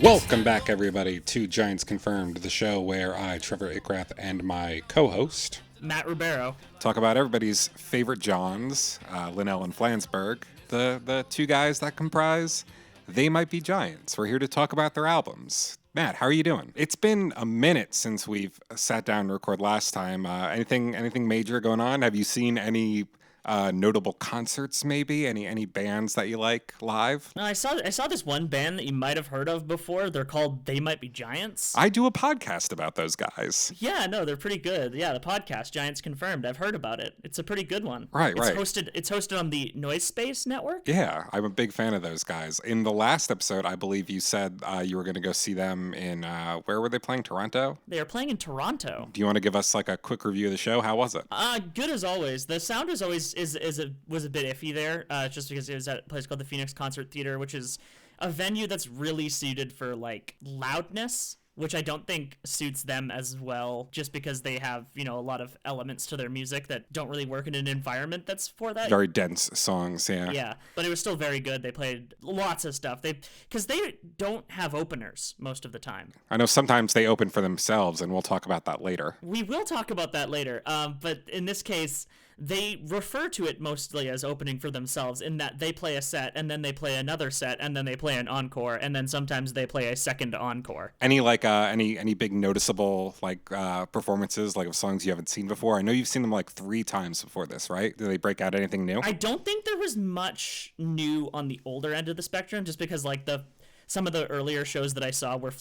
Welcome back, everybody, to Giants Confirmed, the show where I, Trevor Ickrath, and my co-host, Matt Ribeiro, talk about everybody's favorite Johns, Linnell and Flansburgh, the two guys that comprise They Might Be Giants. We're here to talk about their albums. Matt, how are you doing? It's been a minute since we've sat down to record last time. Anything major going on? Have you seen any notable concerts, maybe? Any bands that you like live? I saw this one band that you might have heard of before. They're called They Might Be Giants. I do a podcast about those guys. Yeah, no, they're pretty good. Yeah, the podcast Giants Confirmed. I've heard about it. It's a pretty good one. Right. It's hosted on the Noise Space Network. Yeah, I'm a big fan of those guys. In the last episode, I believe you said you were going to go see them in where were they playing? Toronto? They are playing in Toronto. Do you want to give us like a quick review of the show? How was it? Good as always. The sound was always was a bit iffy there, just because it was at a place called the Phoenix Concert Theater, which is a venue that's really suited for like loudness, which I don't think suits them as well, just because they have, a lot of elements to their music that don't really work in an environment that's for that. Very dense songs, yeah. Yeah, but it was still very good. They played lots of stuff. Because they don't have openers most of the time. I know sometimes they open for themselves, and we'll talk about that later. We will talk about that later, but in this case, they refer to it mostly as opening for themselves, in that they play a set, and then they play another set, and then they play an encore, and then sometimes they play a second encore. Any big noticeable performances like of songs you haven't seen before? I know you've seen them like 3 times before this, right? Did they break out anything new? I don't think there was much new on the older end of the spectrum, just because some of the earlier shows that I saw were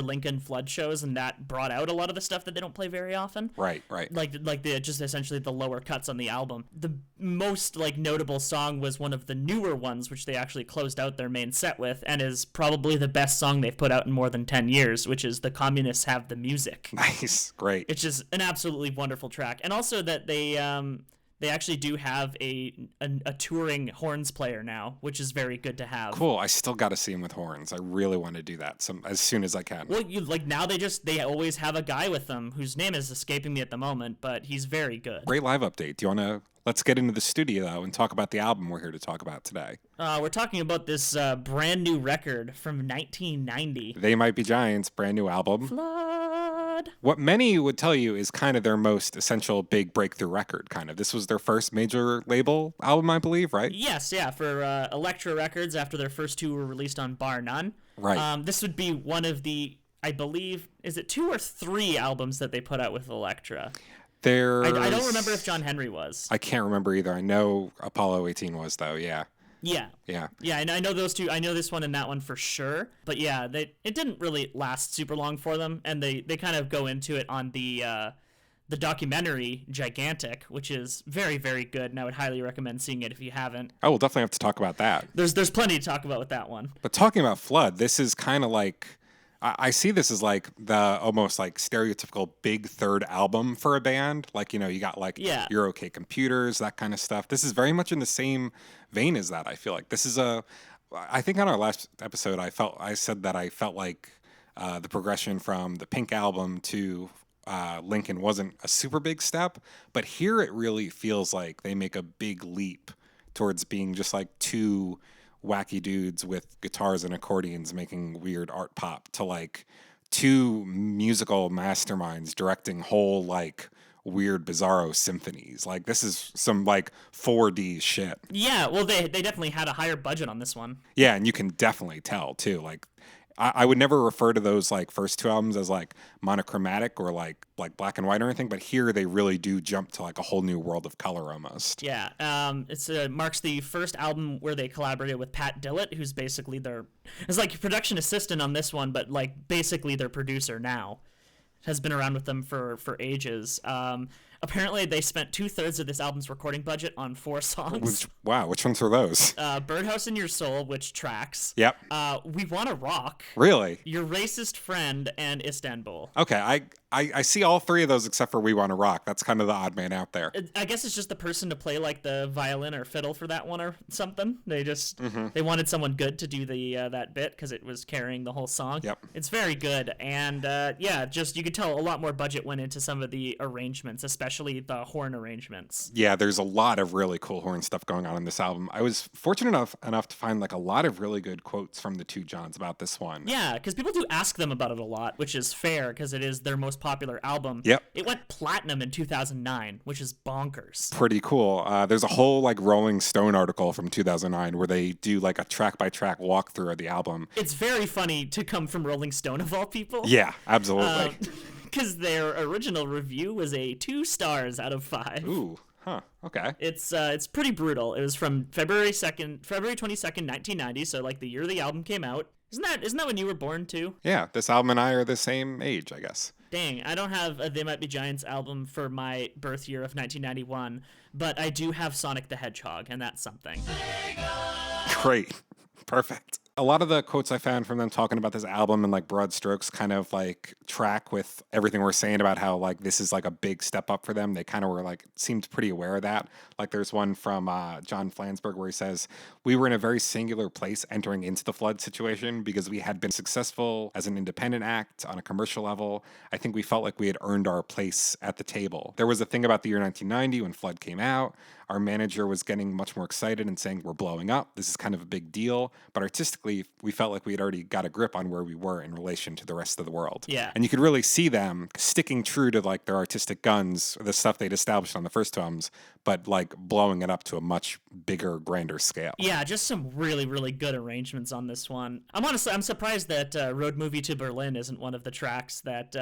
Lincoln Flood shows, and that brought out a lot of the stuff that they don't play very often. Right. Like just essentially the lower cuts on the album. The most notable song was one of the newer ones, which they actually closed out their main set with, and is probably the best song they've put out in more than 10 years, which is "The Communists Have the Music." Nice, great. It's just an absolutely wonderful track, and also that they actually do have a touring horns player now, which is very good to have. Cool. I still got to see him with horns. I really want to do that as soon as I can. Well, now they always have a guy with them whose name is escaping me at the moment, but he's very good. Great live update. Do you want to let's get into the studio though and talk about the album we're here to talk about today? We're talking about this brand new record from 1990. They Might Be Giants, brand new album. Flood. What many would tell you is kind of their most essential big breakthrough record, kind of. This was their first major label album, I believe, right? Yes, yeah, for Elektra Records, after their first 2 were released on Bar None. Right. This would be one of the, I believe, is it 2 or 3 albums that they put out with Elektra? I don't remember if John Henry was. I can't remember either. I know Apollo 18 was, though, yeah. Yeah, and I know those 2. I know this one and that one for sure. But yeah, it didn't really last super long for them, and they kind of go into it on the documentary Gigantic, which is very, very good, and I would highly recommend seeing it if you haven't. Oh, we'll definitely have to talk about that. There's plenty to talk about with that one. But talking about Flood, this is kind of like, I see this as like the almost like stereotypical big third album for a band. Like, you got like Your OK Computers, that kind of stuff. This is very much in the same vein as that, I feel like. This is I think on our last episode, I said that I felt like the progression from the Pink album to Lincoln wasn't a super big step, but here it really feels like they make a big leap towards being just like 2 wacky dudes with guitars and accordions making weird art pop to like 2 musical masterminds directing whole like weird bizarro symphonies. Like this is some like 4D shit. Yeah, well they definitely had a higher budget on this one. Yeah, and you can definitely tell too. Like I would never refer to those like first 2 albums as like monochromatic or like black and white or anything, but here they really do jump to like a whole new world of color almost. Yeah, it marks the first album where they collaborated with Pat Dillett, who's basically it's like production assistant on this one, but like basically their producer now. Has been around with them for ages. Apparently, they spent 2/3 of this album's recording budget on 4 songs. Wow, which ones were those? Birdhouse in Your Soul, which tracks. Yep. We Wanna Rock. Really? Your Racist Friend, and Istanbul. Okay, I see all 3 of those except for We Wanna Rock. That's kind of the odd man out there. I guess it's just the person to play like the violin or fiddle for that one or something. They just they wanted someone good to do that bit because it was carrying the whole song. Yep. It's very good, and just you could tell a lot more budget went into some of the arrangements, especially especially the horn arrangements. Yeah, there's a lot of really cool horn stuff going on in this album. I was fortunate enough to find like a lot of really good quotes from the two Johns about this one. Yeah, because people do ask them about it a lot, which is fair because it is their most popular album. Yep. It went platinum in 2009, which is bonkers. Pretty cool. There's a whole like Rolling Stone article from 2009 where they do like a track by track walkthrough of the album. It's very funny to come from Rolling Stone of all people. Yeah, absolutely. Because their original review was a 2 stars out of 5. Ooh, huh, okay. It's pretty brutal. It was from February 22nd, 1990, so like the year the album came out. Isn't that when you were born too? Yeah, this album and I are the same age, I guess. Dang, I don't have a They Might Be Giants album for my birth year of 1991, but I do have Sonic the Hedgehog, and that's something. Great. Perfect. A lot of the quotes I found from them talking about this album in like broad strokes kind of like track with everything we're saying about how like this is like a big step up for them. They kind of were like seemed pretty aware of that. Like there's one from John Flansburgh where he says, "We were in a very singular place entering into the Flood situation because we had been successful as an independent act on a commercial level. I think we felt like we had earned our place at the table. There was a thing about the year 1990 when Flood came out. Our manager was getting much more excited and saying, we're blowing up. This is kind of a big deal. But artistically, we felt like we had already got a grip on where we were in relation to the rest of the world." Yeah. And you could really see them sticking true to like their artistic guns, the stuff they'd established on the first two albums, but like blowing it up to a much bigger, grander scale. Yeah, just some really, really good arrangements on this one. I'm surprised that Road Movie to Berlin isn't one of the tracks that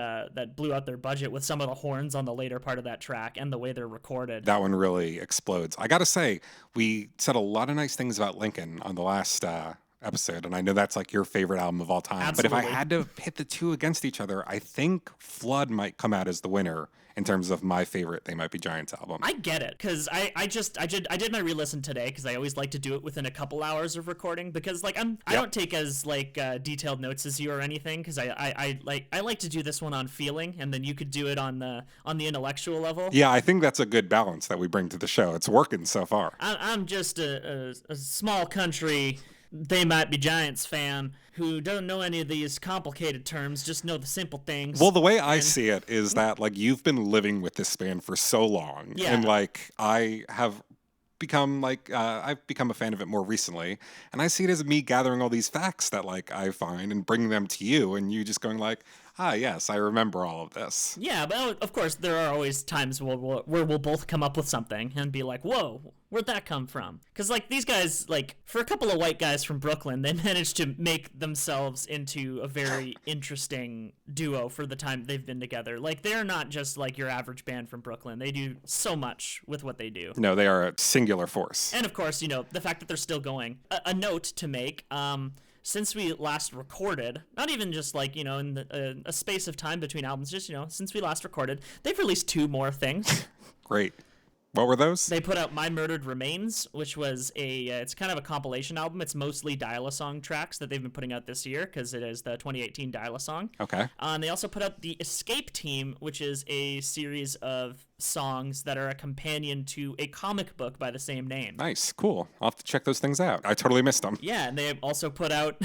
blew out their budget with some of the horns on the later part of that track and the way they're recorded. That one really explodes. I gotta say, we said a lot of nice things about Lincoln on the last episode, and I know that's like your favorite album of all time. Absolutely. But if I had to pit the two against each other, I think Flood might come out as the winner in terms of my favorite They Might Be Giants album. I get it, because I did my re-listen today, because I always like to do it within a couple hours of recording, because like I don't take as like detailed notes as you or anything, because I like to do this one on feeling, and then you could do it on the intellectual level. Yeah, I think that's a good balance that we bring to the show. It's working so far. I'm just a small country They Might Be Giants fan who don't know any of these complicated terms, just know the simple things. Well, the way I see it is that like you've been living with this band for so long, and like I have become like I've become a fan of it more recently, and I see it as me gathering all these facts that like I find and bringing them to you, and you just going like, ah, yes, I remember all of this. Yeah, but of course there are always times where we'll both come up with something and be like, whoa, where'd that come from? Because like these guys, like for a couple of white guys from Brooklyn, they managed to make themselves into a very interesting duo for the time they've been together. Like they're not just like your average band from Brooklyn. They do so much with what they do. No, they are a singular force. And of course, you know, the fact that they're still going. A note to make, since we last recorded, not even just like, you know, in a space of time between albums, just, you know, since we last recorded, they've released 2 more things. Great. What were those? They put out My Murdered Remains, which was it's kind of a compilation album. It's mostly Dial-A-Song tracks that they've been putting out this year because it is the 2018 Dial-A-Song. Okay. And they also put out The Escape Team, which is a series of songs that are a companion to a comic book by the same name. Nice. Cool. I'll have to check those things out. I totally missed them. Yeah, and they also put out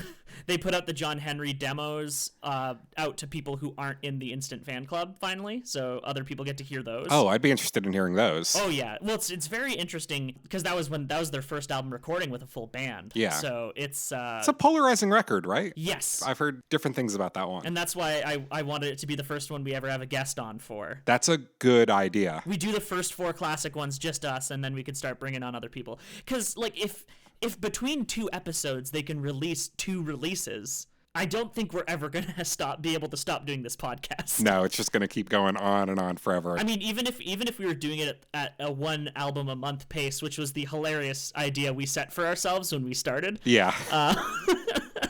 the John Henry demos out to people who aren't in the Instant Fan Club finally, so other people get to hear those. Oh, I'd be interested in hearing those. Oh yeah. Well, it's very interesting because that was their first album recording with a full band. Yeah. So it's a polarizing record, right? Yes. I've heard different things about that one. And that's why I wanted it to be the first one we ever have a guest on for. That's a good idea. We do the first 4 classic ones, just us, and then we could start bringing on other people. Because, like, if between 2 episodes they can release 2 releases, I don't think we're ever going to be able to stop doing this podcast. No, it's just going to keep going on and on forever. I mean, even if we were doing it at a 1 album a month pace, which was the hilarious idea we set for ourselves when we started. Yeah.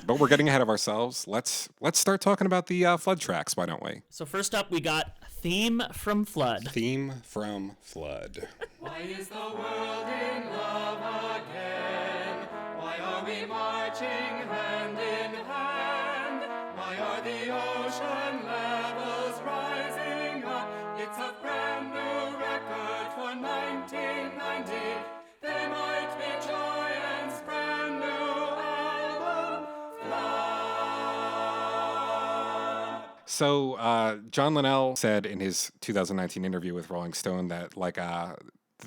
But we're getting ahead of ourselves. Let's start talking about the Flood tracks, why don't we? So first up, we got Theme from Flood. Theme from Flood. Why is the world in love again? Why are we marching hand in hand? Why are the ocean levels rising up? It's a brand new record for 1990. They might be giants, brand new album, Flood. So John Linnell said in his 2019 interview with Rolling Stone that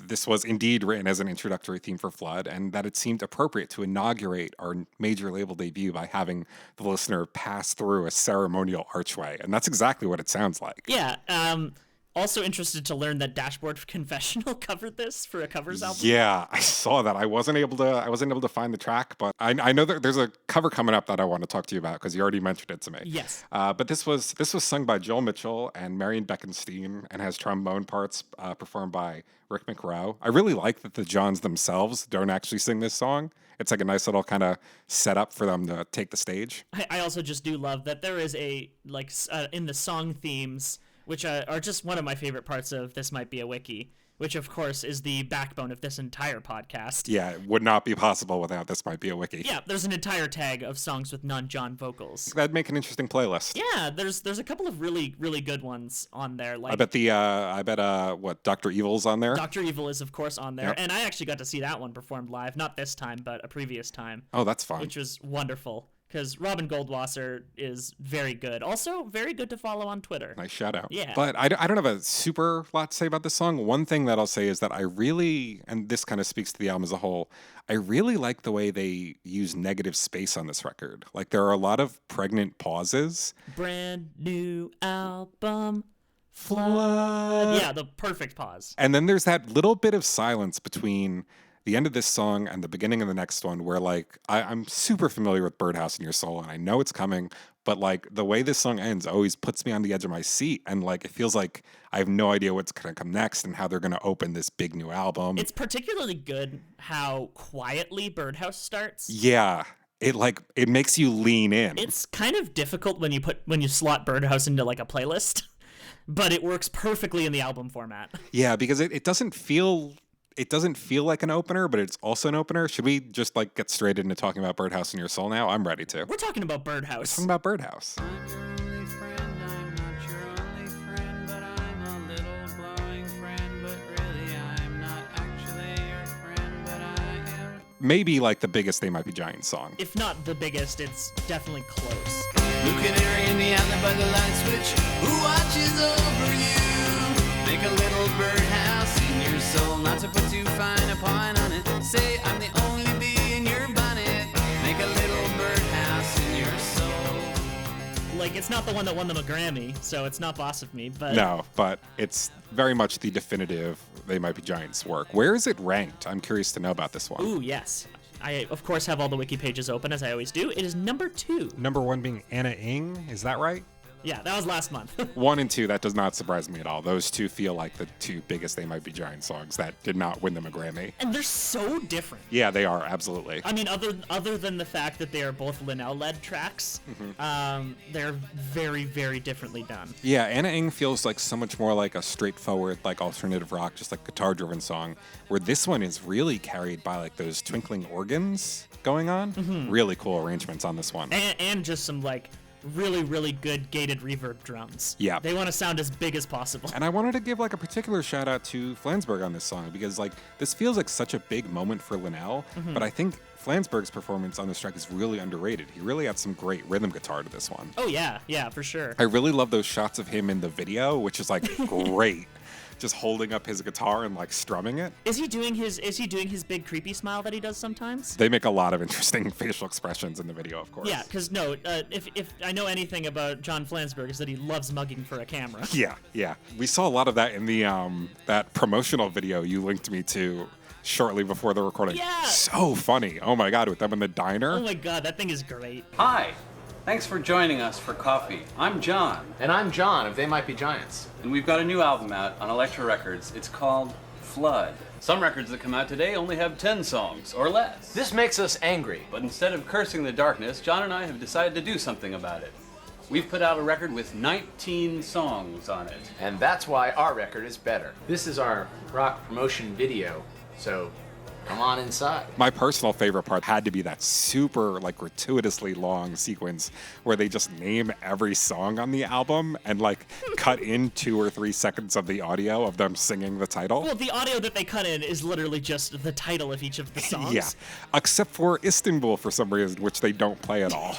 this was indeed written as an introductory theme for Flood, and that it seemed appropriate to inaugurate our major label debut by having the listener pass through a ceremonial archway. And that's exactly what it sounds like. Yeah. Also interested to learn that Dashboard Confessional covered this for a covers album. Yeah, I saw that. I wasn't able to find the track, but I know that there's a cover coming up that I want to talk to you about because you already mentioned it to me. Yes. But this was sung by Joel Mitchell and Marion Beckenstein and has trombone parts performed by Rick McRow. I really like that the Johns themselves don't actually sing this song. It's like a nice little kind of setup for them to take the stage. I also just do love that there is a in the song themes, which are just one of my favorite parts of This Might Be a Wiki, which of course is the backbone of this entire podcast. Yeah, it would not be possible without This Might Be a Wiki. Yeah, there's an entire tag of songs with non-John vocals. That'd make an interesting playlist. Yeah, there's a couple of really, really good ones on there. Like I bet what Dr. Evil's on there? Dr. Evil is of course on there, Yep. and I actually got to see that one performed live, not this time, but a previous time. Oh, that's fun. Which was wonderful. Because Robin Goldwasser is very good. Also, very good to follow on Twitter. Nice shout out. Yeah. But I don't have a super lot to say about this song. One thing that I'll say is that I really, and this kind of speaks to the album as a whole, I really like the way they use negative space on this record. Like, there are a lot of pregnant pauses. Brand new album. Flood. Yeah, the perfect pause. And then there's that little bit of silence between the end of this song and the beginning of the next one where like I'm super familiar with Birdhouse in Your Soul and I know it's coming, but like the way this song ends always puts me on the edge of my seat and like it feels like I have no idea what's going to come next and how they're going to open this big new album. It's particularly good how quietly Birdhouse starts. Yeah. It makes you lean in. It's kind of difficult when you slot Birdhouse into like a playlist, but it works perfectly in the album format. Yeah, because it doesn't feel like an opener, but it's also an opener. Should we just like get straight into talking about Birdhouse in Your Soul now? I'm ready to. We're talking about Birdhouse. Talking about Birdhouse. I'm your only friend, I'm not your only friend, but I'm a little blowing friend, but really I'm not actually your friend, but I am. Maybe like the biggest They Might Be Giants song. If not the biggest, it's definitely close. Blue canary in the alley by the light switch, who watches over you? Make a little birdhouse in your soul, not to put too fine a point on it. Say I'm the only bee in your bonnet. Make a little birdhouse in your soul. Like, it's not the one that won them a Grammy, so it's not Boss of Me, but... No, but it's very much the definitive They Might Be Giants work. Where is it ranked? I'm curious to know about this one. Ooh, yes. I, of course, have all the wiki pages open, as I always do. It is number 2. Number 1 being Anna Ing, is that right? Yeah, that was last month. 1 and 2, that does not surprise me at all. Those two feel like the two biggest They Might Be Giant songs that did not win them a Grammy. And they're so different. Yeah, they are, absolutely. I mean, other than the fact that they are both Linnell-led tracks, they're very, very differently done. Yeah, Anna Ing feels like so much more like a straightforward, like alternative rock, just like guitar-driven song, where this one is really carried by like those twinkling organs going on. Really cool arrangements on this one. And just some like really, really good gated reverb drums. Yeah. They want to sound as big as possible. And I wanted to give like a particular shout out to Flansburgh on this song because like this feels like such a big moment for Linnell, but I think Flansburgh's performance on this track is really underrated. He really had some great rhythm guitar to this one. Oh yeah, for sure. I really love those shots of him in the video, which is like great. Just holding up his guitar and like strumming it. Is he doing his big creepy smile that he does sometimes? They make a lot of interesting facial expressions in the video, of course. Yeah, because if I know anything about John Flansburgh is that he loves mugging for a camera. Yeah. We saw a lot of that in the that promotional video you linked me to shortly before the recording. Yeah. So funny. Oh my God, with them in the diner. Oh my God, that thing is great. Hi, thanks for joining us for coffee. I'm John, And I'm John of They Might Be Giants. and we've got a new album out on Elektra Records. It's called Flood. Some records that come out today only have 10 songs or less. This makes us angry. But instead of cursing the darkness, John and I have decided to do something about it. We've put out a record with 19 songs on it. And that's why our record is better. This is our rock promotion video, so come on inside. My personal favorite part had to be that super like gratuitously long sequence where they just name every song on the album and like cut in 2 or 3 seconds of the audio of them singing the title. Well, the audio that they cut in is literally just the title of each of the songs. Yeah, except for Istanbul for some reason, which they don't play at all.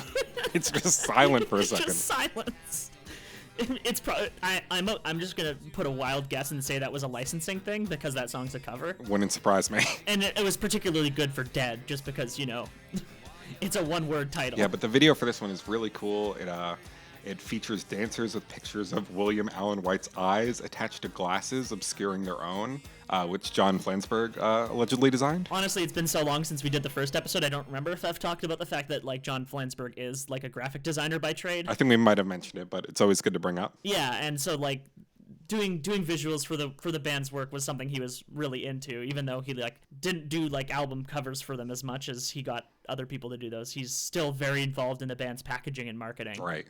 It's just silent for a second. Just silence. It's probably I'm just gonna put a wild guess and say that was a licensing thing because that song's a cover. Wouldn't surprise me. And it was particularly good for Dead, just because it's a one-word title. Yeah, but the video for this one is really cool. It features dancers with pictures of William Allen White's eyes attached to glasses obscuring their own, which John Flansburgh allegedly designed. Honestly, it's been so long since we did the first episode, I don't remember if I've talked about the fact that like John Flansburgh is like a graphic designer by trade. I think we might have mentioned it, but it's always good to bring up. Yeah, and so like doing visuals for the band's work was something he was really into, even though he like didn't do like album covers for them as much as he got other people to do those. He's still very involved in the band's packaging and marketing. Right.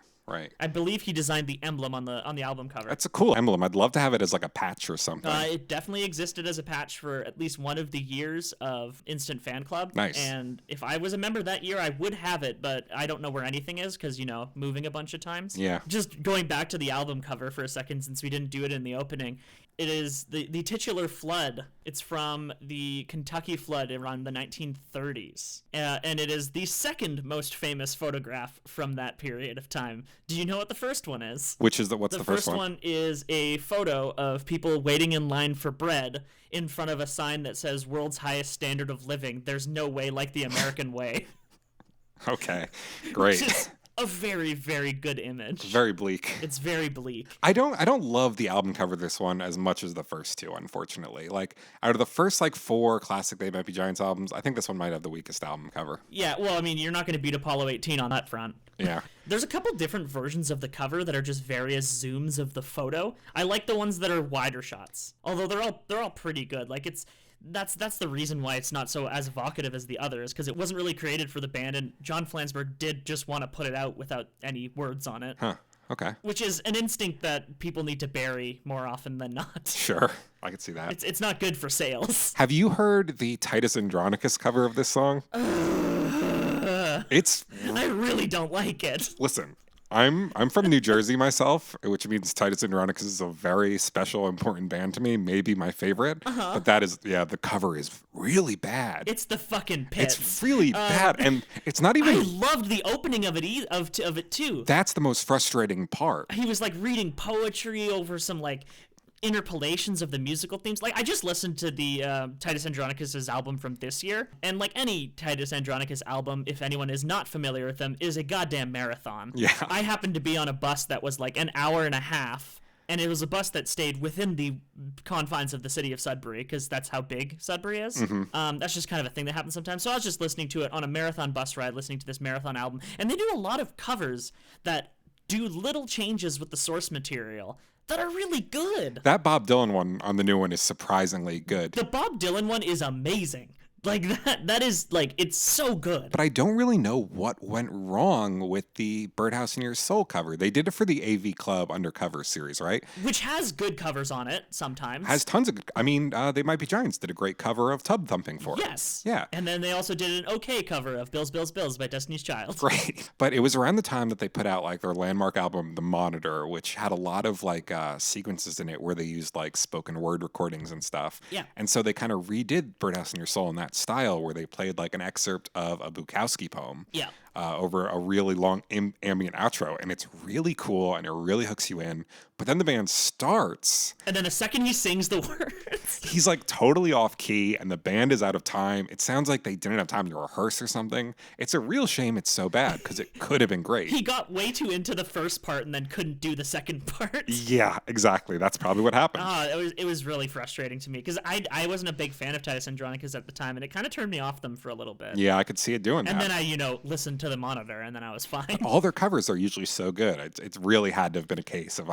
I believe he designed the emblem on the album cover. That's a cool emblem. I'd love to have it as like a patch or something. It definitely existed as a patch for at least one of the years of Instant Fan Club. Nice. And if I was a member that year, I would have it, but I don't know where anything is because, moving a bunch of times. Yeah. Just going back to the album cover for a second, since we didn't do it in the opening. It is the titular flood. It's from the Kentucky flood around the 1930s. And it is the second most famous photograph from that period of time. Do you know what the first one is? What's the first one? The first one is a photo of people waiting in line for bread in front of a sign that says world's highest standard of living. There's no way like the American way. Okay, great. Which is a very, very good image. Very bleak. It's very bleak. I don't love the album cover of this one as much as the first two, unfortunately. Like, out of the first, 4 classic They Might Be Giants albums, I think this one might have the weakest album cover. Yeah, well, I mean, you're not going to beat Apollo 18 on that front. Yeah. There's a couple different versions of the cover that are just various zooms of the photo. I like the ones that are wider shots, although they're all pretty good. Like, that's the reason why it's not so as evocative as the others, because it wasn't really created for the band, and John Flansburgh did just want to put it out without any words on it. Huh. Okay. Which is an instinct that people need to bury more often than not. Sure. I can see that. It's not good for sales. Have you heard the Titus Andronicus cover of this song? I really don't like it. Listen, I'm from New Jersey myself, which means Titus Andronicus is a very special, important band to me. Maybe my favorite. But that is, the cover is really bad. It's the fucking pits. It's really bad, and it's not even. I loved the opening of it of it too. That's the most frustrating part. He was like reading poetry over some like interpolations of the musical themes. Like, I just listened to the Titus Andronicus' album from this year, and like any Titus Andronicus album, if anyone is not familiar with them, is a goddamn marathon. Yeah. I happened to be on a bus that was like an hour and a half, and it was a bus that stayed within the confines of the city of Sudbury, because that's how big Sudbury is. That's just kind of a thing that happens sometimes. So I was just listening to it on a marathon bus ride, listening to this marathon album, and they do a lot of covers that do little changes with the source material that are really good. That Bob Dylan one on the new one is surprisingly good. The Bob Dylan one is amazing. Like, that is, like, it's so good. But I don't really know what went wrong with the Birdhouse in Your Soul cover. They did it for the AV Club Undercover series, right? Which has good covers on it sometimes. Has tons of good. I mean, They Might Be Giants did a great cover of Tub Thumping for it. Yes. Yeah. And then they also did an okay cover of Bills, Bills, Bills by Destiny's Child. Right. But it was around the time that they put out, their landmark album, The Monitor, which had a lot of, sequences in it where they used, spoken word recordings and stuff. Yeah. And so they kind of redid Birdhouse in Your Soul in that style, where they played, an excerpt of a Bukowski poem. Yeah. Over a really long ambient outro, and it's really cool, and it really hooks you in. But then the band starts, and then the second he sings the words, he's totally off key, and the band is out of time. It sounds like they didn't have time to rehearse or something. It's a real shame it's so bad, because it could have been great. He got way too into the first part and then couldn't do the second part. Yeah, exactly. That's probably what happened. It was really frustrating to me, because I wasn't a big fan of Titus Andronicus at the time, and it kind of turned me off them for a little bit. Yeah, I could see it doing that. And then I, listened to The Monitor, and then I was fine. All their covers are usually so good. It's really had to have been a case of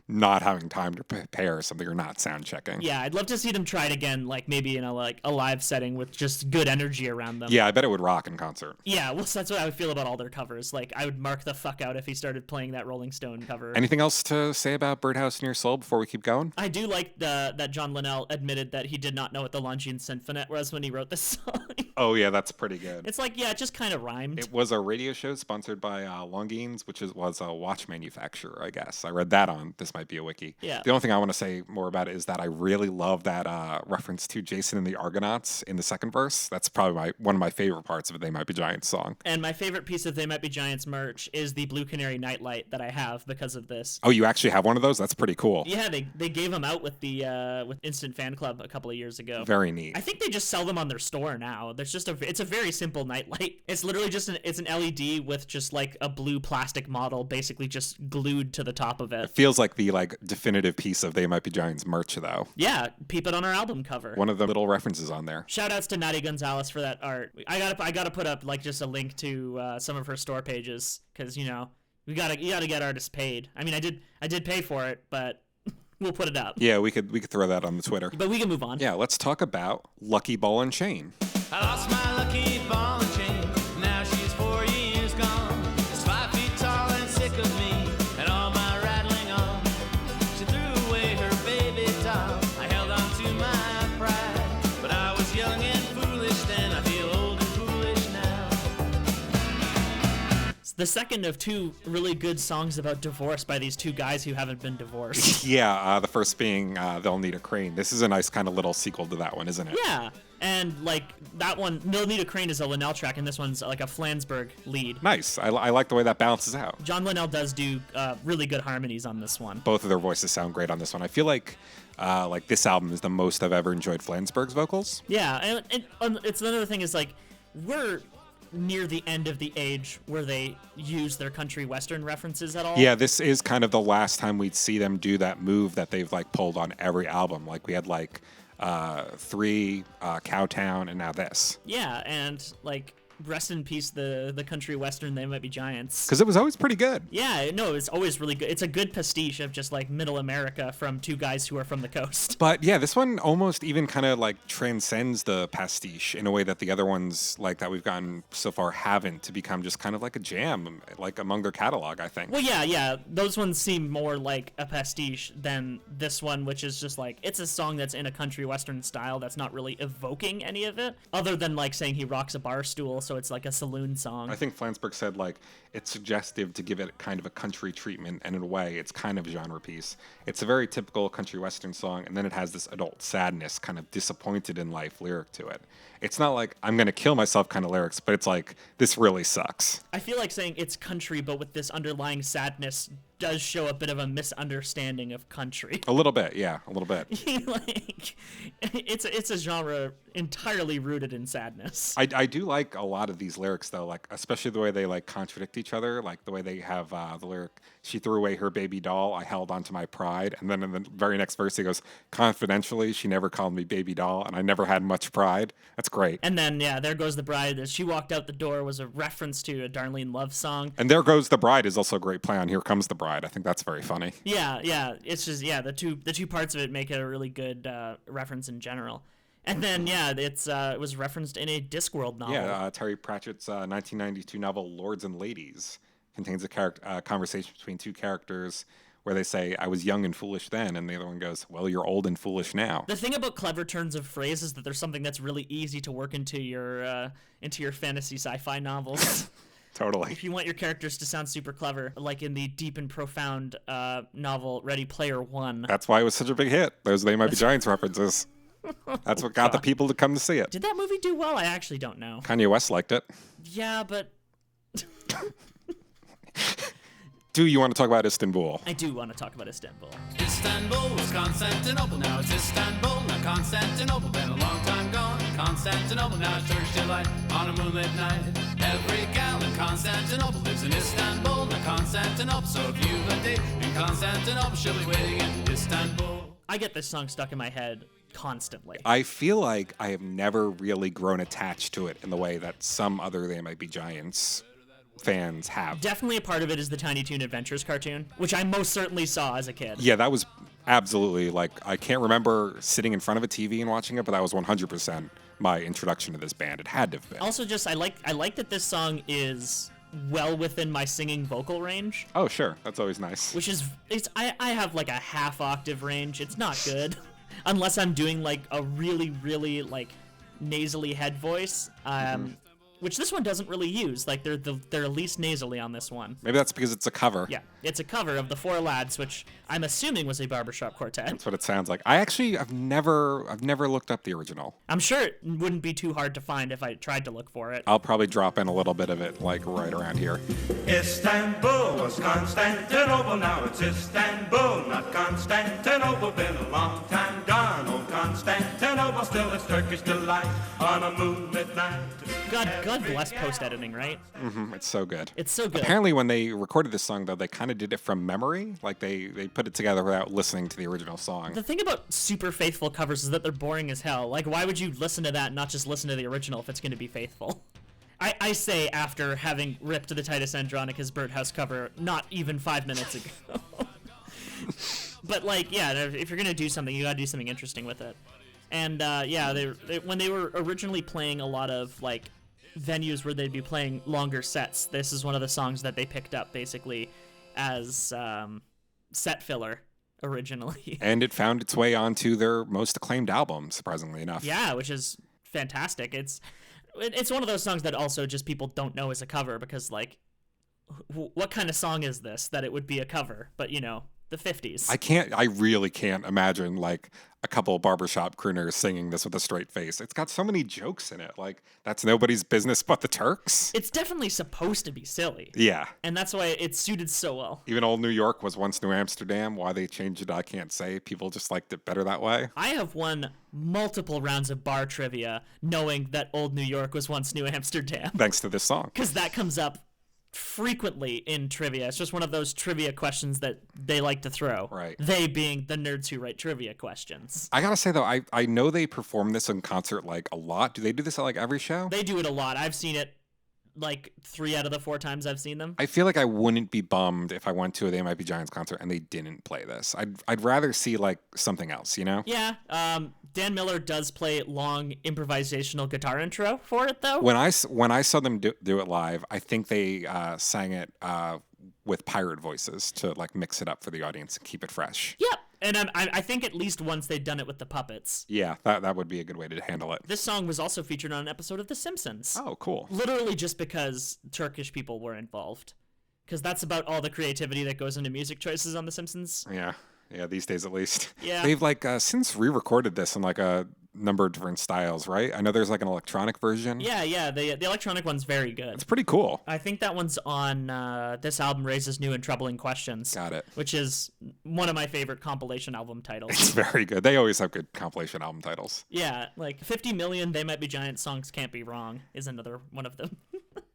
not having time to prepare something or not sound checking. Yeah, I'd love to see them try it again, maybe in a live setting with just good energy around them. Yeah, I bet it would rock in concert. Yeah, well, that's what I would feel about all their covers. I would mark the fuck out if he started playing that Rolling Stone cover. Anything else to say about Birdhouse in Your Soul before we keep going? I do like that John Linnell admitted that he did not know what the Longines Sinfonet was when he wrote this song. Oh, yeah, that's pretty good. It's like, yeah, it just kind of rhymed. It was a radio show sponsored by Longines, which was a watch manufacturer, I guess. I read that on This Might Be a Wiki. Yeah. The only thing I want to say more about it is that I really love that reference to Jason and the Argonauts in the second verse. That's probably one of my favorite parts of a They Might Be Giants song. And my favorite piece of They Might Be Giants merch is the Blue Canary nightlight that I have because of this. Oh, you actually have one of those? That's pretty cool. Yeah, they gave them out with the with Instant Fan Club a couple of years ago. Very neat. I think they just sell them on their store now. There's just it's a very simple nightlight. It's literally just it's an LED with just like a blue plastic model basically just glued to the top of it. It feels like the definitive piece of They Might Be Giants merch, though. Yeah, peep it on our album cover. One of the little references on there. Shout outs to Natty Gonzalez for that art. I gotta put up like just a link to some of her store pages because you gotta get artists paid. I mean, I did pay for it, but we'll put it up. Yeah, we could throw that on the Twitter. But we can move on. Yeah, let's talk about Lucky Ball and Chain. I lost my lucky ball and chain. Now she's 4 years gone. She's 5 feet tall and sick of me and all my rattling on. She threw away her baby doll. I held on to my pride, but I was young and foolish then. I feel old and foolish now. It's the second of two really good songs about divorce by these two guys who haven't been divorced. Yeah, the first being They'll Need a Crane. This is a nice kind of little sequel to that one, isn't it? Yeah. And like that one, They'll Need a Crane is a Linnell track, and this one's like a Flansburgh lead. Nice. I like the way that balances out. John Linnell does do really good harmonies on this one. Both of their voices sound great on this one. I feel like this album is the most I've ever enjoyed Flansburgh's vocals. Yeah, and it's another thing is like we're near the end of the age where they use their country western references at all. Yeah, this is kind of the last time we'd see them do that move that they've pulled on every album. Like we had 3, Cowtown, and now this. Yeah, and rest in peace the country western They Might Be Giants. Because it was always pretty good. Yeah, no, it's always really good. It's a good pastiche of just middle America from two guys who are from the coast. But yeah, this one almost even kind of transcends the pastiche in a way that the other ones that we've gotten so far haven't, to become just kind of like a jam among their catalog, I think. Well, yeah, those ones seem more like a pastiche than this one, which is just it's a song that's in a country western style that's not really evoking any of it, other than saying he rocks a bar stool, so it's like a saloon song. I think Flansburgh said it's suggestive to give it kind of a country treatment, and in a way it's kind of a genre piece. It's a very typical country western song, and then it has this adult sadness, kind of disappointed in life lyric to it. It's not I'm gonna kill myself kind of lyrics, but it's this really sucks. I feel like saying it's country but with this underlying sadness does show a bit of a misunderstanding of country. A little bit, yeah, a little bit. It's a genre entirely rooted in sadness. I do like a lot of these lyrics though, especially the way they contradict each other, the way they have the lyric, she threw away her baby doll, I held on to my pride, and then in the very next verse he goes, confidentially, she never called me baby doll, and I never had much pride. That's great. And then There Goes the Bride, as she walked out the door, was a reference to a Darlene Love song. And There Goes the Bride is also a great play on Here Comes the Bride. I think that's very funny. Yeah, it's just the two parts of it make it a really good reference in general. And then it was referenced in a Discworld novel. Yeah, Terry Pratchett's 1992 novel Lords and Ladies contains a conversation between two characters where they say, I was young and foolish then, and the other one goes, well, you're old and foolish now. The thing about clever turns of phrase is that there's something that's really easy to work into your fantasy sci-fi novels. Totally. If you want your characters to sound super clever, like in the deep and profound novel Ready Player One. That's why it was such a big hit. Those They Might Be Giants references. That's what got the people to come to see it. Did that movie do well? I actually don't know. Kanye West liked it. Yeah, but... Do you want to talk about Istanbul? I do want to talk about Istanbul. Istanbul was Constantinople, now it's Istanbul, not Constantinople. Been a long time gone, Constantinople, now it's Turkish delight on a moonlit night. Every gal in Constantinople lives in Istanbul, not Constantinople. So if you've a date in Constantinople, she'll be waiting in Istanbul. I get this song stuck in my head constantly. I feel like I have never really grown attached to it in the way that some other They Might Be Giants fans have. Definitely a part of it is the Tiny Toon Adventures cartoon, which I most certainly saw as a kid. Yeah, that was absolutely I can't remember sitting in front of a TV and watching it, but that was 100% my introduction to this band. It had to have been. Also, just I like that this song is well within my singing vocal range. Oh, sure. That's always nice. Which is I have a half octave range. It's not good unless I'm doing a really really nasally head voice, which this one doesn't really use. Like they're least nasally on this one. Maybe that's because it's a cover. Yeah, it's a cover of the Four Lads, which I'm assuming was a barbershop quartet. That's what it sounds like. I've never looked up the original. I'm sure it wouldn't be too hard to find if I tried to look for it. I'll probably drop in a little bit of it, like right around here. Istanbul was Constantinople, now it's Istanbul, not Constantinople. Been a long time gone, old Constantinople, still it's Turkish delight on a moonlit night. God bless post-editing, right? It's so good. It's so good. Apparently, when they recorded this song, though, they kind of did it from memory. Like, they put it together without listening to the original song. The thing about super faithful covers is that they're boring as hell. Like, why would you listen to that and not just listen to the original if it's going to be faithful? I say after having ripped the Titus Andronicus Birdhouse cover not even 5 minutes ago. But, like, yeah, if you're going to do something, you got to do something interesting with it. And, when they were originally playing a lot of, like, venues where they'd be playing longer sets, this is one of the songs that they picked up basically as set filler originally. And it found its way onto their most acclaimed album, surprisingly enough. Yeah, which is fantastic. It's one of those songs that also just people don't know is a cover because, like, what kind of song is this that it would be a cover? But, you know, the 50s. I really can't imagine, like, a couple barbershop crooners singing this with a straight face. It's got so many jokes in it. Like, that's nobody's business but the Turks. It's definitely supposed to be silly. Yeah. And that's why it's suited so well. Even Old New York was once New Amsterdam. Why they changed it, I can't say. People just liked it better that way. I have won multiple rounds of bar trivia knowing that Old New York was once New Amsterdam. Thanks to this song. Because that comes up frequently in trivia. It's just one of those trivia questions that they like to throw. Right. They being the nerds who write trivia questions. I gotta say, though, I know they perform this in concert, like, a lot. Do they do this at, like, every show? They do it a lot. I've seen it, like, 3 out of the 4 times I've seen them. I feel like I wouldn't be bummed if I went to a They Might Be Giants concert and they didn't play this. I'd rather see, like, something else, you know? Yeah. Dan Miller does play long improvisational guitar intro for it, though. When I saw them do it live, I think they sang it with pirate voices to, like, mix it up for the audience and keep it fresh. Yep. And I think at least once they'd done it with the puppets. Yeah, that would be a good way to handle it. This song was also featured on an episode of The Simpsons. Oh, cool. Literally just because Turkish people were involved. Because that's about all the creativity that goes into music choices on The Simpsons. Yeah, these days at least. Yeah. They've, like, since re-recorded this in, like, a number of different styles, right? I know there's, like, an electronic version. Yeah, the electronic one's very good. It's pretty cool. I think that one's on This Album Raises New and Troubling Questions. Got it. Which is one of my favorite compilation album titles. It's very good. They always have good compilation album titles. Yeah, like 50 million They Might Be Giant Songs Can't Be Wrong is another one of them.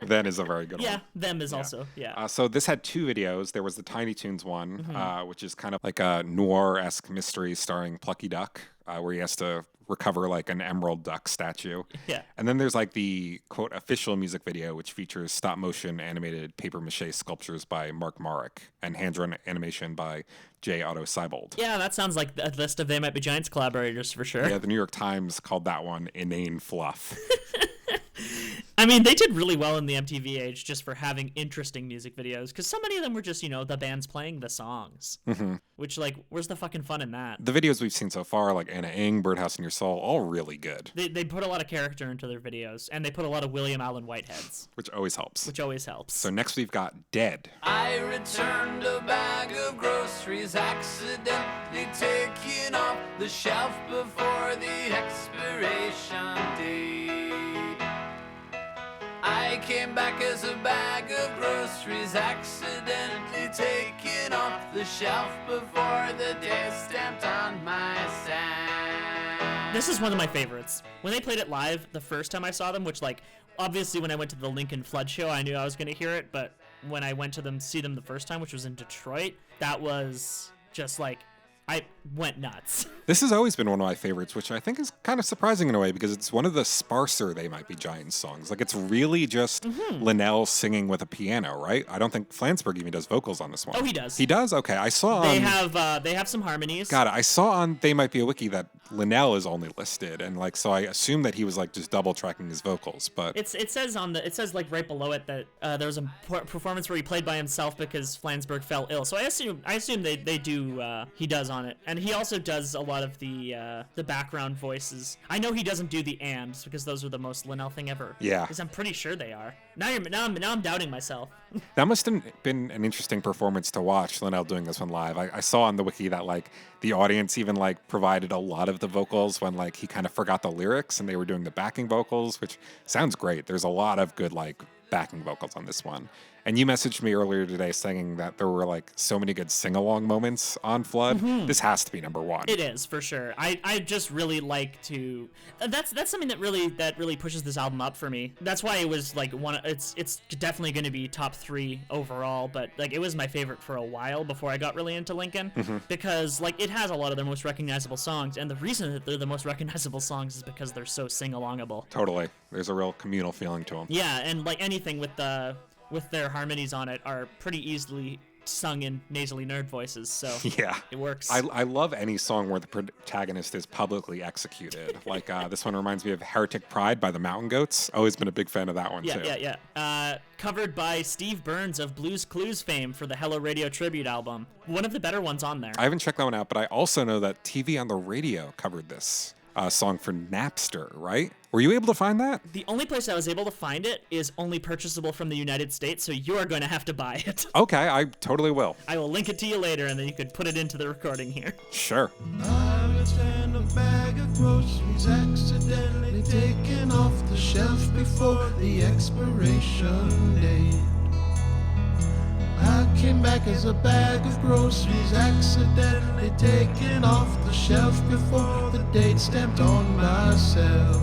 Then is a very good one. Yeah, them is also, yeah. So this had 2 videos. There was the Tiny Toons one, which is kind of like a noir-esque mystery starring Plucky Duck, where he has to recover, like, an emerald duck statue. Yeah. And then there's, like, the, quote, official music video, which features stop-motion animated papier-mâché sculptures by Mark Marek and hand-drawn animation by J. Otto Seibold. Yeah, that sounds like a list of They Might Be Giants collaborators for sure. Yeah, the New York Times called that one inane fluff. I mean, they did really well in the MTV age just for having interesting music videos, because so many of them were just, you know, the bands playing the songs. Mm-hmm. Which, like, where's the fucking fun in that? The videos we've seen so far, like Anna Ing, Birdhouse in Your Soul, all really good. They put a lot of character into their videos, and they put a lot of William Allen Whiteheads. Which always helps. So next we've got Dead. I returned a bag of groceries accidentally taken off the shelf before the expiration date. I came back as a bag of groceries accidentally taken off the shelf before the day stamped on my sack. This is one of my favorites. When they played it live the first time I saw them, which, like, obviously when I went to the Lincoln Flood show, I knew I was going to hear it, but when I went to see them the first time, which was in Detroit, that was just, like, I went nuts. This has always been one of my favorites, which I think is kind of surprising in a way because it's one of the sparser They Might Be Giants songs. Like, it's really just Linnell singing with a piano, right? I don't think Flansburgh even does vocals on this one. Oh, he does. He does? Okay, I saw they have some harmonies. Got it. I saw on They Might Be a Wiki that Linnell is only listed, and like so I assume that he was like just double tracking his vocals. But it says like right below it that there was a performance where he played by himself because Flansburgh fell ill. So I assume they do he does on it, and he also does a lot of the background voices. I know he doesn't do the ands because those are the most Linnell thing ever. Yeah, because I'm pretty sure they are. Now I'm doubting myself. That must have been an interesting performance to watch, Linnell doing this one live. I saw on the wiki that like the audience even like provided a lot of the vocals when like he kind of forgot the lyrics and they were doing the backing vocals, which sounds great. There's a lot of good like backing vocals on this one. And you messaged me earlier today saying that there were like so many good sing-along moments on Flood. Mm-hmm. This has to be number one. It is for sure. I just really like to. That's something that really pushes this album up for me. That's why it was like one. It's definitely going to be top 3 overall. But like it was my favorite for a while before I got really into Lincoln, because like it has a lot of their most recognizable songs, and the reason that they're the most recognizable songs is because they're so sing-alongable. Totally. There's a real communal feeling to them. Yeah, and like anything with their harmonies on it are pretty easily sung in nasally nerd voices, so yeah, it works. I love any song where the protagonist is publicly executed. Like this one reminds me of Heretic Pride by the Mountain Goats. Always been a big fan of that one too. Yeah. Covered by Steve Burns of Blues Clues fame for the Hello Radio tribute album. One of the better ones on there. I haven't checked that one out, but I also know that TV on the Radio covered this song for Napster, right? Were you able to find that? The only place I was able to find it is only purchasable from the United States, so you are going to have to buy it. Okay, I totally will. I will link it to you later, and then you could put it into the recording here. Sure. I understand a bag of groceries accidentally taken off the shelf before the expiration date. I came back as a bag of groceries accidentally taken off the shelf before the date stamped on myself.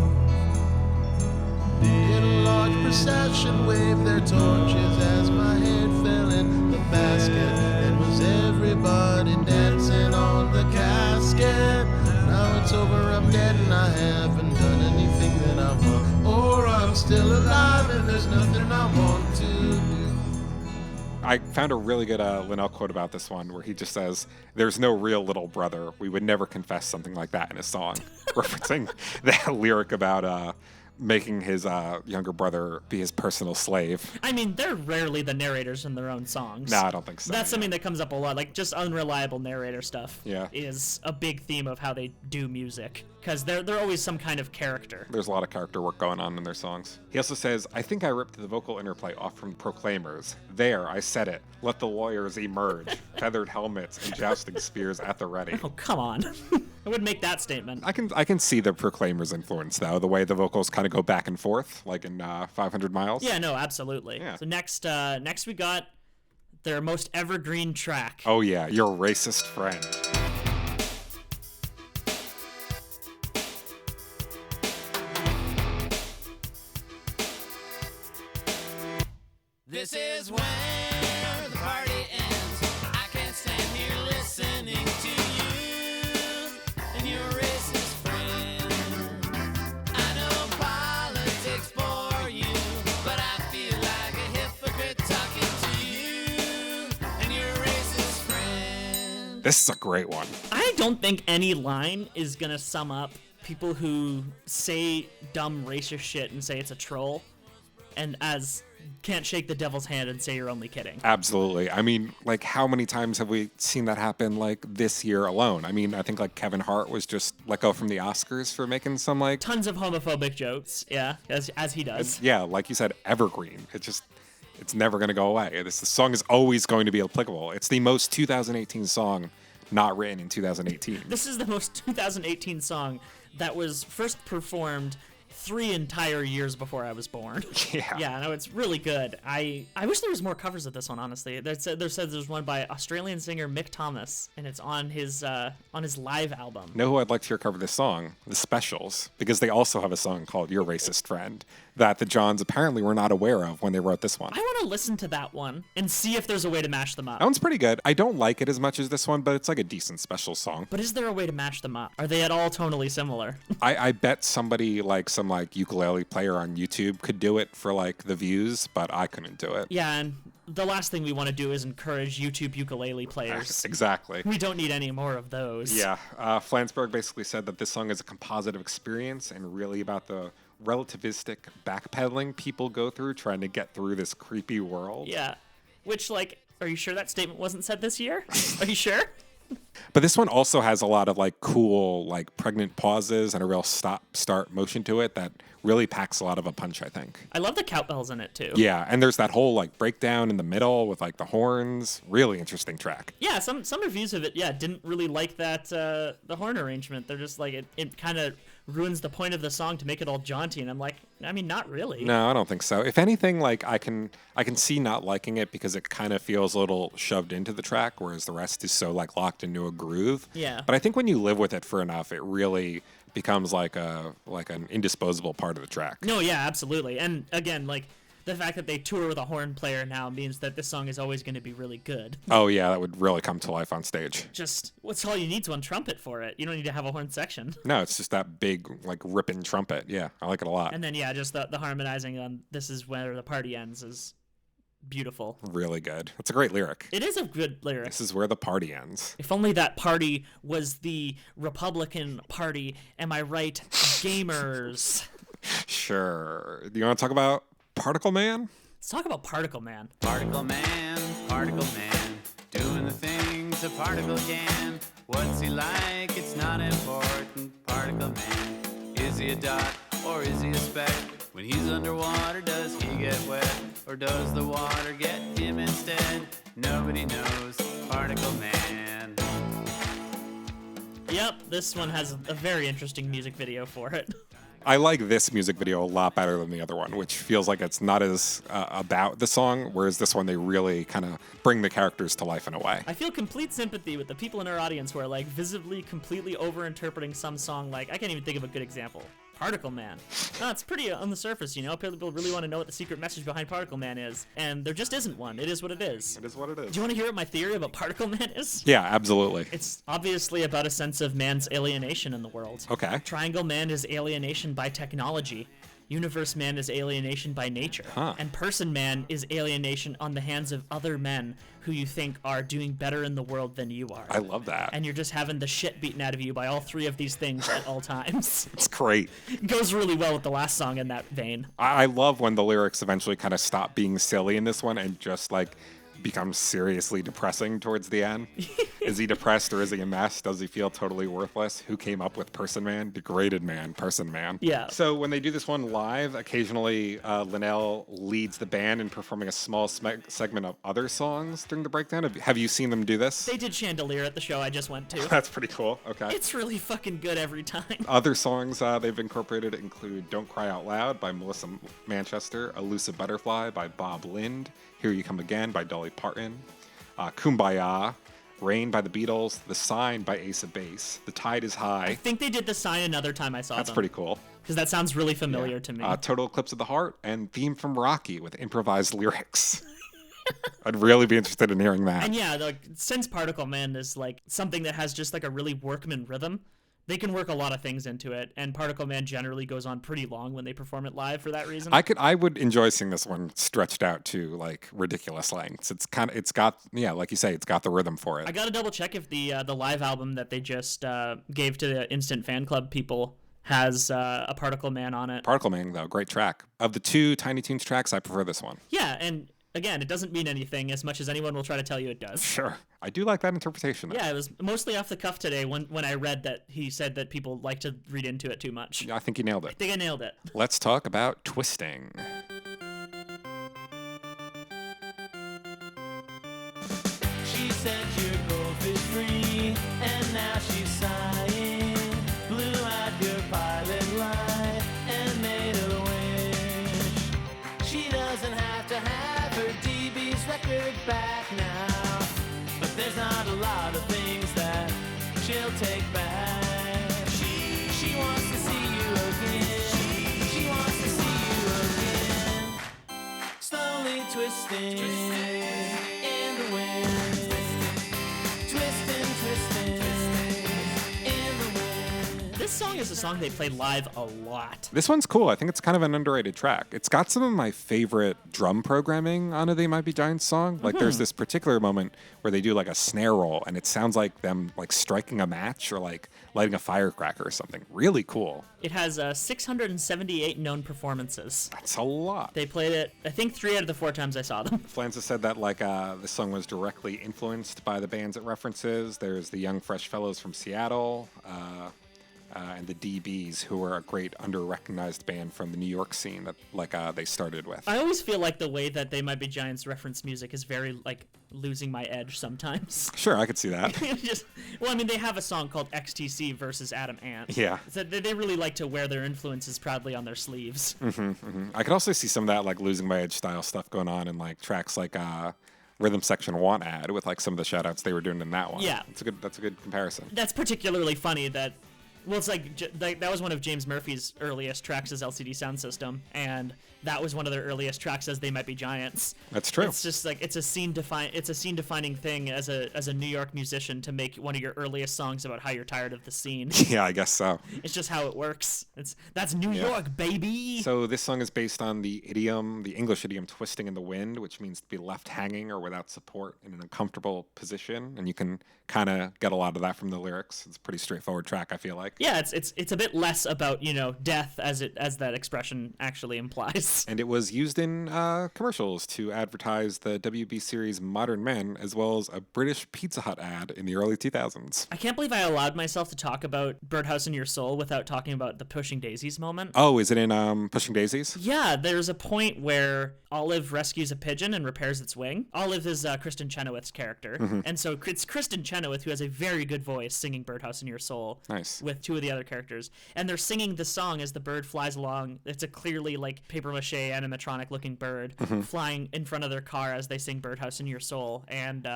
Did a large procession wave their torches as my head fell in the basket, and was everybody dancing on the casket? Now it's over, I'm dead, and I haven't done anything that I want, or I'm still alive and there's nothing I want to do. I found a really good Linnell quote about this one where he just says, "There's no real little brother. We would never confess something like that in a song," referencing that lyric about making his younger brother be his personal slave. I mean, they're rarely the narrators in their own songs. No, I don't think so. That's something that comes up a lot. Like, just unreliable narrator stuff yeah. is a big theme of how they do music. Because they're always some kind of character. There's a lot of character work going on in their songs. He also says, "I think I ripped the vocal interplay off from Proclaimers. There, I said it. Let the lawyers emerge. Feathered helmets and jousting spears at the ready." Oh, come on. I would make that statement. I can see the Proclaimers influence, though, the way the vocals kind of go back and forth, like in 500 Miles. Yeah, no, absolutely. Yeah. So next we got their most evergreen track. Oh, yeah, Your Racist Friend. This is where the party ends. I can't stand here listening to you and your racist friend. I know politics bore you, but I feel like a hypocrite talking to you and your racist friend. This is a great one. I don't think any line is gonna sum up people who say dumb racist shit and say it's a troll, and as can't shake the devil's hand and say you're only kidding. Absolutely. I mean, like, how many times have we seen that happen, like, this year alone? I mean, I think, like, Kevin Hart was just let go from the Oscars for making some, like... Tons of homophobic jokes, yeah, as he does. Yeah, like you said, evergreen. It's never going to go away. This song is always going to be applicable. It's the most 2018 song not written in 2018. This is the most 2018 song that was first performed 3 entire years before I was born. Yeah, no, it's really good. I wish there was more covers of this one. Honestly, there said there's one by Australian singer Mick Thomas, and it's on his live album. Know who I'd like to hear cover this song? The Specials, because they also have a song called "Your Racist Friend" that the Johns apparently were not aware of when they wrote this one. I want to listen to that one and see if there's a way to mash them up. That one's pretty good. I don't like it as much as this one, but it's like a decent Special song. But is there a way to mash them up? Are they at all tonally similar? I bet somebody like some like ukulele player on YouTube could do it for like the views, but I couldn't do it. Yeah, and the last thing we want to do is encourage YouTube ukulele players. Exactly. We don't need any more of those. Yeah. Flansburgh basically said that this song is a composite of experience and really about the relativistic backpedaling people go through trying to get through this creepy world. Yeah. Which, like, are you sure that statement wasn't said this year? Are you sure? But this one also has a lot of like cool, like pregnant pauses and a real stop-start motion to it that really packs a lot of a punch, I think. I love the cowbells in it too. Yeah, and there's that whole like breakdown in the middle with like the horns. Really interesting track. Yeah, some reviews of it, didn't really like that the horn arrangement. They're just like it kind of ruins the point of the song to make it all jaunty, and I'm like, I mean, not really. No, I don't think so. If anything, like I can see not liking it because it kind of feels a little shoved into the track, whereas the rest is so like locked into a groove. Yeah. But I think when you live with it for enough, it really becomes like an indisposable part of the track. No, yeah, absolutely. And again, like the fact that they tour with a horn player now means that this song is always going to be really good. Oh yeah, that would really come to life on stage. Just what's all you need is one trumpet for it. You don't need to have a horn section. No, it's just that big like ripping trumpet. Yeah, I like it a lot. And then just the harmonizing on "This Is Where the Party Ends" is beautiful. Really good. It's a great lyric. It is a good lyric. This is where the party ends. If only that party was the Republican Party. Am I right, gamers? Sure. Do you want to talk about Particle Man? Let's talk about Particle Man. Particle Man, doing the things a particle can. What's he like? It's not important. Particle Man, is he a dot or is he a speck? When he's underwater, does he get wet? Or does the water get him instead? Nobody knows. Particle Man. Yep, this one has a very interesting music video for it. I like this music video a lot better than the other one, which feels like it's not as about the song, whereas this one they really kind of bring the characters to life in a way. I feel complete sympathy with the people in our audience who are like visibly, completely over-interpreting some song. Like, I can't even think of a good example. Particle Man. No, it's pretty on the surface, you know? People really want to know what the secret message behind Particle Man is, and there just isn't one. It is what it is. It is what it is. Do you want to hear what my theory about Particle Man is? Yeah, absolutely. It's obviously about a sense of man's alienation in the world. Okay. Triangle Man is alienation by technology. Universe Man is alienation by nature. Huh. And Person Man is alienation on the hands of other men who you think are doing better in the world than you are. I love that. And you're just having the shit beaten out of you by all three of these things at all times. It's great. It goes really well with the last song in that vein. I love when the lyrics eventually kind of stop being silly in this one and just like become seriously depressing towards the end. Is he depressed or is he a mess? Does he feel totally worthless? Who came up with Person Man? Degraded man, Person Man. Yeah. So when they do this one live, occasionally Linnell leads the band in performing a small segment of other songs during the breakdown. Have you seen them do this? They did Chandelier at the show I just went to. That's pretty cool. Okay. It's really fucking good every time. Other songs they've incorporated include Don't Cry Out Loud by Melissa Manchester, Elusive Butterfly by Bob Lind, Here You Come Again by Dolly Parton, Kumbaya, Rain by the Beatles, The Sign by Ace of Base, The Tide is High. I think they did The Sign another time I saw That's them. pretty cool. Because that sounds really familiar to me. Total Eclipse of the Heart, and Theme from Rocky with improvised lyrics. I'd really be interested in hearing that. And yeah, like, since Particle Man is like something that has just like a really workman rhythm, they can work a lot of things into it, and Particle Man generally goes on pretty long when they perform it live for that reason. I would enjoy seeing this one stretched out to like ridiculous lengths. It's got like you say, it's got the rhythm for it. I gotta double check if the live album that they just gave to the Instant Fan Club people has a Particle Man on it. Particle Man, though, great track. Of the two Tiny Toons tracks, I prefer this one. Yeah, and again, it doesn't mean anything as much as anyone will try to tell you it does. Sure. I do like that interpretation, though. Yeah, it was mostly off the cuff today when I read that he said that people like to read into it too much. I think you nailed it. I think I nailed it. Let's talk about Twisting. She said you're goldfish free, and now she's sighing. Blew out your pilot light and made a wish. She doesn't have to have her DB's record back now, but there's not a lot of things that she'll take back. She wants to see you again. She wants to see you again. Slowly twisting in the wind. Twisting in the wind. This song song is a song they play live a lot. This one's cool. I think it's kind of an underrated track. It's got some of my favorite drum programming on a They Might Be Giants song. Like there's this particular moment where they do like a snare roll and it sounds like them like striking a match or like lighting a firecracker or something. Really cool. It has 678 known performances. That's a lot. They played it, I think, 3 out of the 4 times I saw them. Flanza said that like this song was directly influenced by the bands it references. There's the Young Fresh Fellows from Seattle, and the DBs, who are a great under-recognized band from the New York scene that they started with. I always feel like the way that They Might Be Giants reference music is very like losing my edge sometimes. Sure, I could see that. They have a song called XTC versus Adam Ant. Yeah. So they really like to wear their influences proudly on their sleeves. I could also see some of that like losing my edge style stuff going on in like tracks like Rhythm Section Want Ad with like some of the shout outs they were doing in that one. Yeah. That's a good comparison. That's particularly funny that, well, it's like that was one of James Murphy's earliest tracks as LCD Sound System, and that was one of their earliest tracks as They Might Be Giants. That's true. It's just like it's a scene defining thing as a New York musician to make one of your earliest songs about how you're tired of the scene. Yeah, I guess so. It's just how it works. That's New York, baby. So this song is based on the English idiom "twisting in the wind," which means to be left hanging or without support in an uncomfortable position, and you can kind of get a lot of that from the lyrics. It's a pretty straightforward track, I feel like. Yeah, it's a bit less about death as that expression actually implies. And it was used in commercials to advertise the WB series Modern Men, as well as a British Pizza Hut ad in the early 2000s. I can't believe I allowed myself to talk about Birdhouse in Your Soul without talking about the Pushing Daisies moment. Oh, is it in Pushing Daisies? Yeah, there's a point where Olive rescues a pigeon and repairs its wing. Olive is Kristen Chenoweth's character, and so it's Kristen Chenoweth who has a very good voice singing Birdhouse in Your Soul. Nice. With 2 of the other characters, and they're singing the song as the bird flies along. It's a clearly like paper mache animatronic looking bird flying in front of their car as they sing Birdhouse in Your Soul, and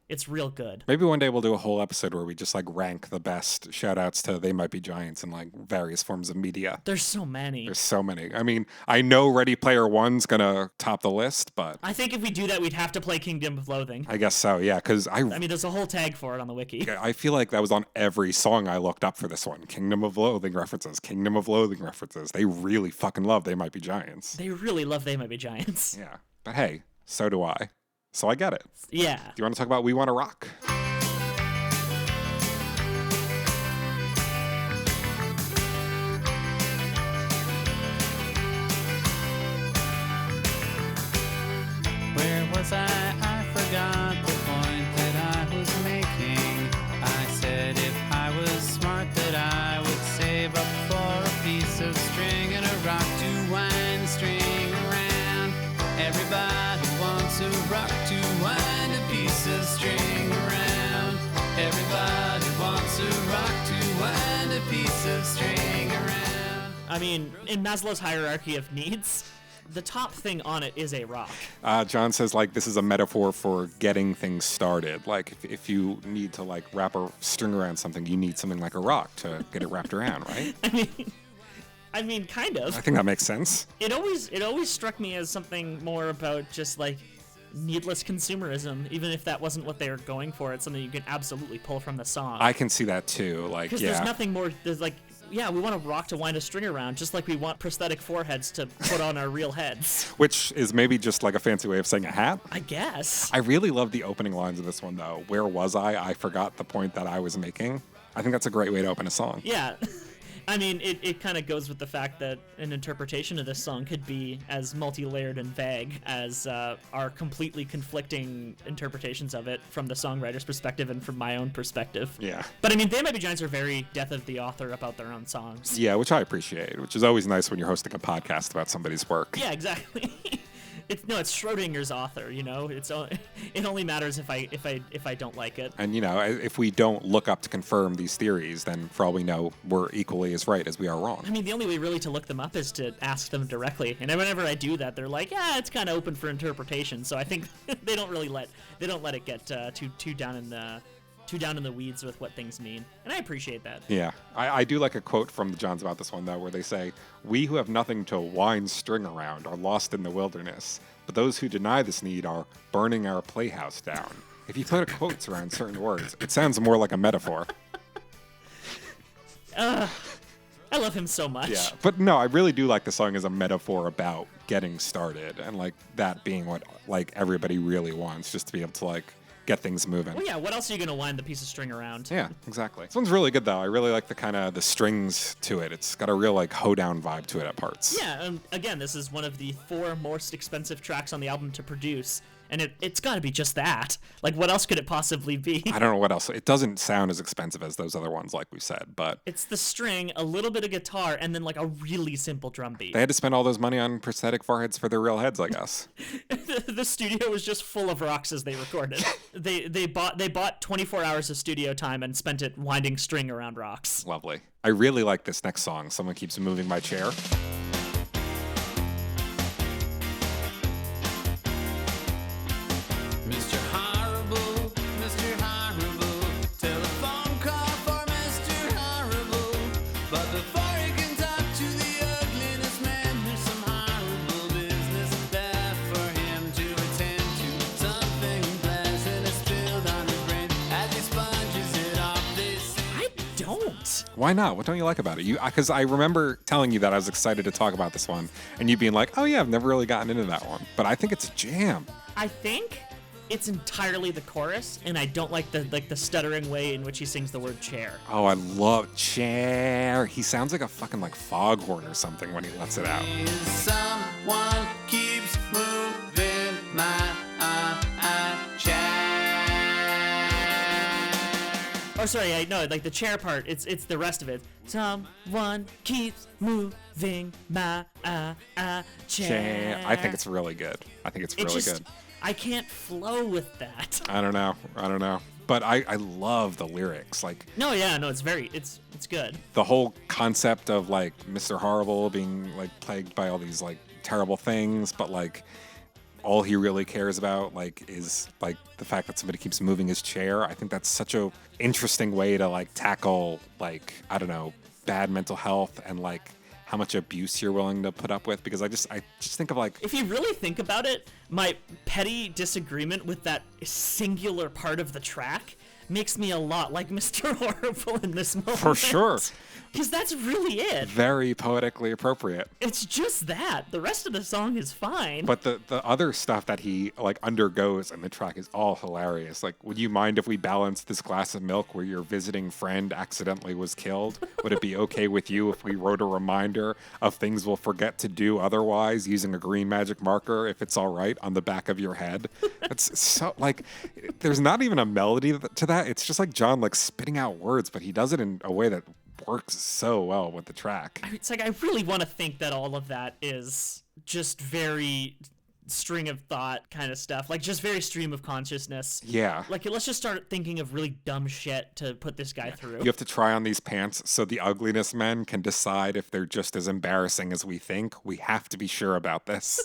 it's real good. Maybe one day we'll do a whole episode where we just like rank the best shout outs to They Might Be Giants in like various forms of media. There's so many. There's so many. I mean, I know Ready Player One's gonna top the list, but I think if we do that, we'd have to play Kingdom of Loathing. I guess so, yeah, because I mean, there's a whole tag for it on the wiki. I feel like that was on every song I looked up for this one. Kingdom of Loathing references. They really fucking love They Might Be Giants. They really love They Might Be Giants. Yeah. But hey, so do I. So I get it. Yeah. Do you want to talk about We Want to Rock? Where was I? I forgot the point that I was making. I said if I was smart that I would save up for a piece of string and a rock to wind the string around. Everybody wants a rock to wind a piece of string around. Everybody wants a rock to wind a piece of string around. I mean, in Maslow's hierarchy of needs, the top thing on it is a rock. John says, like, this is a metaphor for getting things started. Like, if you need to, like, wrap a string around something, you need something like a rock to get it wrapped around, right? I mean, kind of. I think that makes sense. It always struck me as something more about just, like, needless consumerism, even if that wasn't what they were going for. It's something you can absolutely pull from the song. I can see that, too. Like, because there's nothing more, there's, like, yeah, we want a rock to wind a string around, just like we want prosthetic foreheads to put on our real heads. Which is maybe just like a fancy way of saying a hat. I guess. I really love the opening lines of this one, though. Where was I? I forgot the point that I was making. I think that's a great way to open a song. Yeah. I mean, it kind of goes with the fact that an interpretation of this song could be as multi-layered and vague as our completely conflicting interpretations of it from the songwriter's perspective and from my own perspective. Yeah. But I mean, They Might Be Giants are very death of the author about their own songs. Yeah, which I appreciate, which is always nice when you're hosting a podcast about somebody's work. Yeah, exactly. It's Schrodinger's author, you know. It only matters if I don't like it. And you know, if we don't look up to confirm these theories, then for all we know, we're equally as right as we are wrong. I mean, the only way really to look them up is to ask them directly. And whenever I do that, they're like, "Yeah, it's kind of open for interpretation." So I think they don't let it get too down in the weeds with what things mean. And I appreciate that. Yeah. I do like a quote from the Johns about this one, though, where they say, "We who have nothing to wind string around are lost in the wilderness, but those who deny this need are burning our playhouse down." If you put quotes around certain words, it sounds more like a metaphor. I love him so much. Yeah, but no, I really do like the song as a metaphor about getting started and like that being what like everybody really wants, just to be able to like get things moving. Well, yeah, what else are you going to wind the piece of string around? Yeah, exactly. This one's really good though. I really like the kind of the strings to it. It's got a real like hoedown vibe to it at parts. Yeah, again, this is one of the 4 most expensive tracks on the album to produce. And it's got to be just that. Like, what else could it possibly be? I don't know what else. It doesn't sound as expensive as those other ones, like we said, but it's the string, a little bit of guitar, and then like a really simple drum beat. They had to spend all those money on prosthetic foreheads for their real heads, I guess. The studio was just full of rocks as they recorded. they bought 24 hours of studio time and spent it winding string around rocks. Lovely. I really like this next song. Someone Keeps Moving My Chair. Mr. Horrible, Mr. Horrible, telephone call for Mr. Horrible. But before he can talk to the ugliness man, there's some horrible business left for him to attend to. Something pleasant is spilled on his brain as he sponges it off. I don't. Why not? What don't you like about it? Because I remember telling you that I was excited to talk about this one, and you being like, "Oh yeah, I've never really gotten into that one." But I think it's a jam. I think it's entirely the chorus, and I don't like the stuttering way in which he sings the word chair. Oh, I love chair. He sounds like a fucking like foghorn or something when he lets it out. Someone keeps moving my chair. Oh, sorry, no, like the chair part. It's the rest of it. Someone keeps moving my chair. I think it's really good. I think it's really good. I can't flow with that. I don't know. But I love the lyrics. Like, No, it's good. the whole concept of like Mr. Horrible being like plagued by all these like terrible things, but like all he really cares about like is like the fact that somebody keeps moving his chair. I think that's such a interesting way to like tackle like, I don't know, bad mental health and like how much abuse you're willing to put up with, because I just think of like, If you really think about it, my petty disagreement with that singular part of the track makes me a lot like Mr. Horrible in this moment. for sure, Because that's really it. very poetically appropriate. It's just that. The rest of the song is fine. But the other stuff that he like undergoes in the track is all hilarious. Like, would you mind if we balanced this glass of milk where your visiting friend accidentally was killed? Would it be okay with you if we wrote a reminder of things we'll forget to do otherwise using a green magic marker, if it's all right, on the back of your head? It's so like, there's not even a melody to that. It's just like John like spitting out words, but he does it in a way that works so well with the track. It's like I really want to think that all of that is just very string of thought kind of stuff, like just very stream of consciousness. Yeah. Like, let's just start thinking of really dumb shit to put this guy through. You have to try on these pants so the ugliness men can decide if they're just as embarrassing as we think. We have to be sure about this.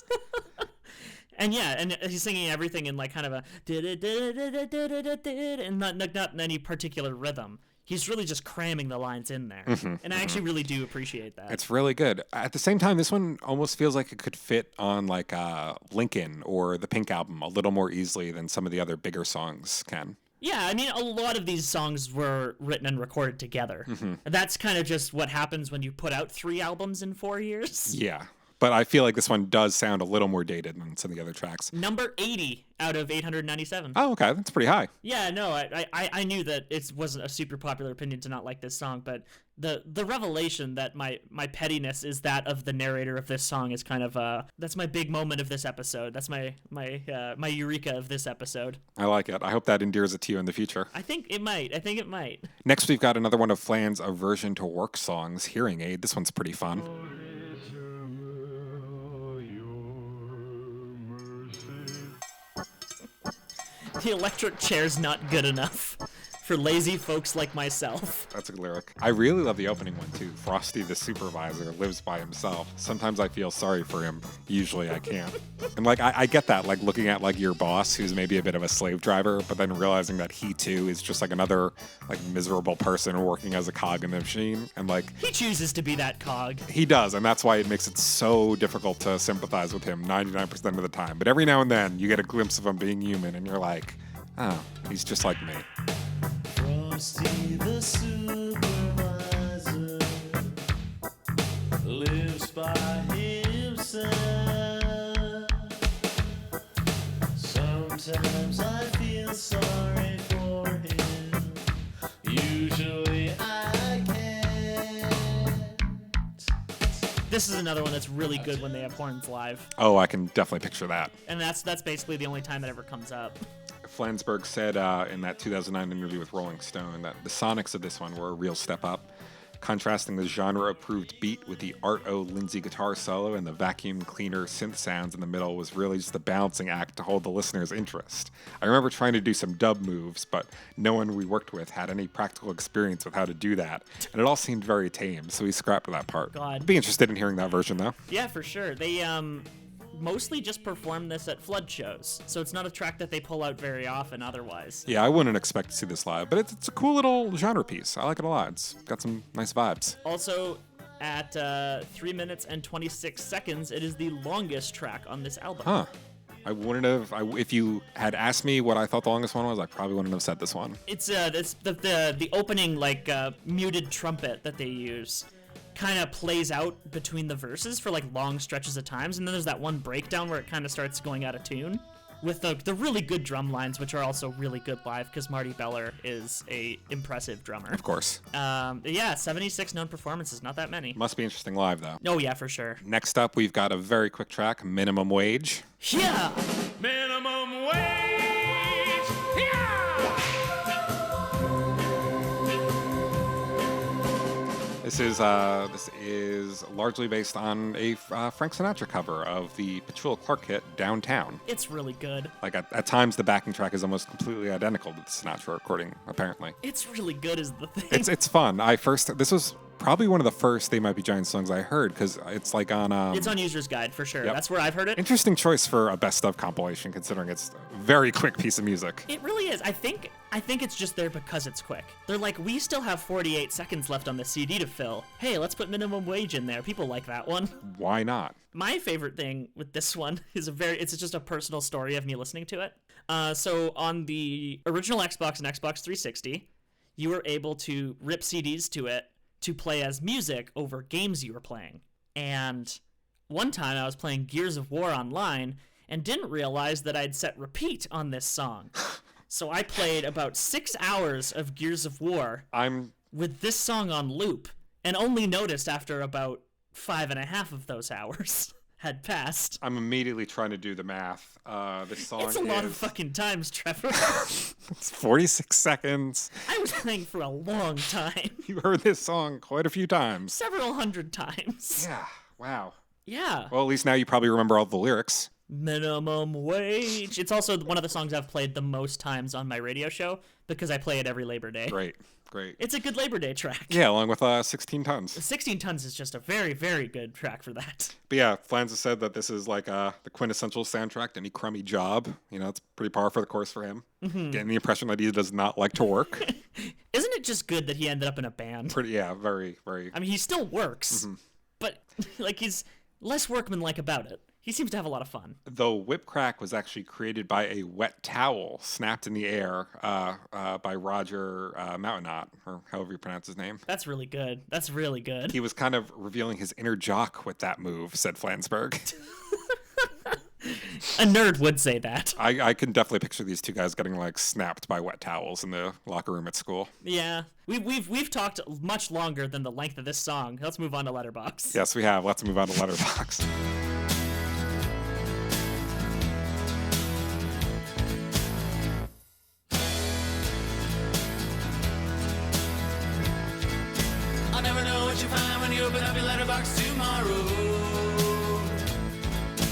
And yeah, and he's singing everything in like kind of a and not in any particular rhythm. He's really just cramming the lines in there. And I actually really do appreciate that. It's really good. At the same time, this one almost feels like it could fit on like Lincoln or the Pink album a little more easily than some of the other bigger songs can. Yeah, I mean, a lot of these songs were written and recorded together. That's kind of just what happens when you put out 3 albums in 4 years. Yeah. But I feel like this one does sound a little more dated than some of the other tracks. Number 80 out of 897. Oh, okay. That's pretty high. Yeah, no, I knew that it wasn't a super popular opinion to not like this song, but the revelation that my pettiness is that of the narrator of this song is kind of that's my big moment of this episode. That's my eureka of this episode. I like it. I hope that endears it to you in the future. I think it might. Next, we've got another one of Flan's aversion to work songs, Hearing Aid. This one's pretty fun. The electric chair's not good enough for lazy folks like myself. That's a lyric. I really love the opening one too. Frosty the supervisor lives by himself. Sometimes I feel sorry for him. Usually I can't. And like I get that, like looking at like your boss who's maybe a bit of a slave driver, but then realizing that he too is just like another like miserable person working as a cog in the machine. And like He chooses to be that cog. he does, and that's why it makes it so difficult to sympathize with him 99% of the time. But every now and then you get a glimpse of him being human and you're like, oh, he's just like me. Frosty the supervisor Sometimes I feel sorry for him. Usually I can't. This is another one that's really good when they have horns live, Oh, I can definitely picture that. and that's basically the only time it ever comes up. Flansburgh said in that 2009 interview with Rolling Stone that the sonics of this one were a real step up, contrasting the genre-approved beat with the Art O. Lindsay guitar solo and the vacuum cleaner synth sounds in the middle was really just a balancing act to hold the listener's interest. I remember trying to do some dub moves, but no one we worked with had any practical experience with how to do that, and it all seemed very tame, so we scrapped that part. God. I'd be interested in hearing that version, though. Yeah, for sure. They mostly just perform this at flood shows, so it's not a track that they pull out very often otherwise. Yeah, I wouldn't expect to see this live, but it's a cool little genre piece. I like it a lot. It's got some nice vibes. Also, at 3 minutes and 26 seconds, it is the longest track on this album. Huh. I wouldn't have. If you had asked me what I thought the longest one was, I probably wouldn't have said this one. It's the opening muted trumpet that they use kind of plays out between the verses for like long stretches of times, and then there's that one breakdown where it kind of starts going out of tune with the really good drum lines, which are also really good live because Marty Beller is a impressive drummer. Of course. Yeah, 76 known performances, not that many. Must be interesting live, though. Oh yeah, for sure. Next up, we've got a very quick track, Minimum Wage. Yeah. Minimum wage. Yeah! This is largely based on a Frank Sinatra cover of the Petula Clark hit Downtown. It's really good. Like at times, the backing track is almost completely identical to the Sinatra recording. Apparently, It's really good is the thing. it's fun. This was probably one of the first They Might Be Giants songs I heard because it's like on. It's on User's Guide for sure. Yep. That's where I've heard it. Interesting choice for a best of compilation, considering it's a very quick piece of music. It really is. I think it's just there because it's quick. They're like, we still have 48 seconds left on the CD to fill. Hey, let's put Minimum Wage in there. People like that one. Why not? My favorite thing with this one is it's just a personal story of me listening to it. So on the original Xbox and Xbox 360, you were able to rip CDs to it to play as music over games you were playing. And one time I was playing Gears of War online and didn't realize that I'd set repeat on this song. So I played about 6 hours of Gears of War with this song on loop, and only noticed after about 5.5 of those hours had passed. I'm immediately trying to do the math. This song It's a lot of fucking times, Trevor. It's 46 seconds. I was playing for a long time. You heard this song quite a few times. Several hundred times. Yeah. Wow. Yeah. Well, at least now you probably remember all the lyrics. Minimum wage. It's also one of the songs I've played the most times on my radio show because I play it every Labor Day. Great. It's a good Labor Day track. Yeah, along with 16 Tons. 16 Tons is just a very, very good track for that. But yeah, Flans has said that this is like the quintessential soundtrack to any crummy job. You know, it's pretty par for the course for him. Mm-hmm. Getting the impression that he does not like to work. Isn't it just good that he ended up in a band? Very, very. I mean, he still works, but like he's less workmanlike about it. He seems to have a lot of fun. The whip crack was actually created by a wet towel snapped in the air by Roger Mountnott, or however you pronounce his name. That's really good. That's really good. He was kind of revealing his inner jock with that move, said Flansburgh. A nerd would say that. I can definitely picture these two guys getting like snapped by wet towels in the locker room at school. Yeah, we've talked much longer than the length of this song. Let's move on to Letterbox. Yes, we have. Let's move on to Letterbox. I'll never know what you find when you open up your letterbox tomorrow.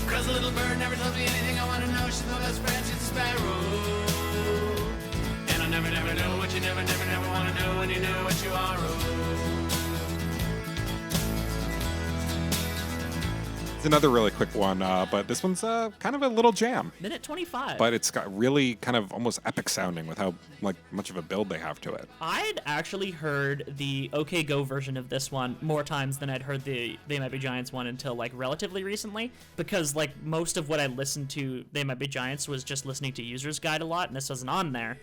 Cause a little bird never tells me anything I want to know. She's my best friend, she's a sparrow. And I'll never know what you never want to know when you know what you are. It's another really quick one, but this one's kind of a little jam. Minute 25. But it's got really kind of almost epic sounding with how like much of a build they have to it. I'd actually heard the OK Go version of this one more times than I'd heard the They Might Be Giants one until like relatively recently, because like most of what I listened to They Might Be Giants was just listening to User's Guide a lot, and this wasn't on there.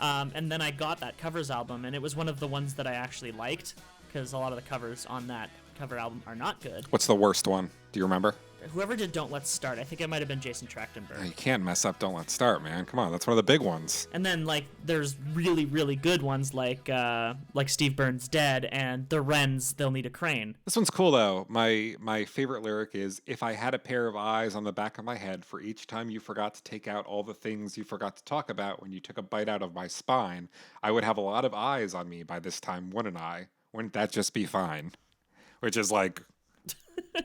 And then I got that covers album, and it was one of the ones that I actually liked, because a lot of the covers on that cover album are not good. What's the worst one? Do you remember? whoever did Don't Let's Start. I think it might have been Jason Trachtenberg. You can't mess up Don't Let's Start, man. Come on, that's one of the big ones. And then like there's really, really good ones like Steve Burns' Dead and The Wrens, They'll Need a Crane. This one's cool though. My favorite lyric is, if I had a pair of eyes on the back of my head for each time you forgot to take out all the things you forgot to talk about when you took a bite out of my spine, I would have a lot of eyes on me by this time, wouldn't I? Wouldn't that just be fine? Which is like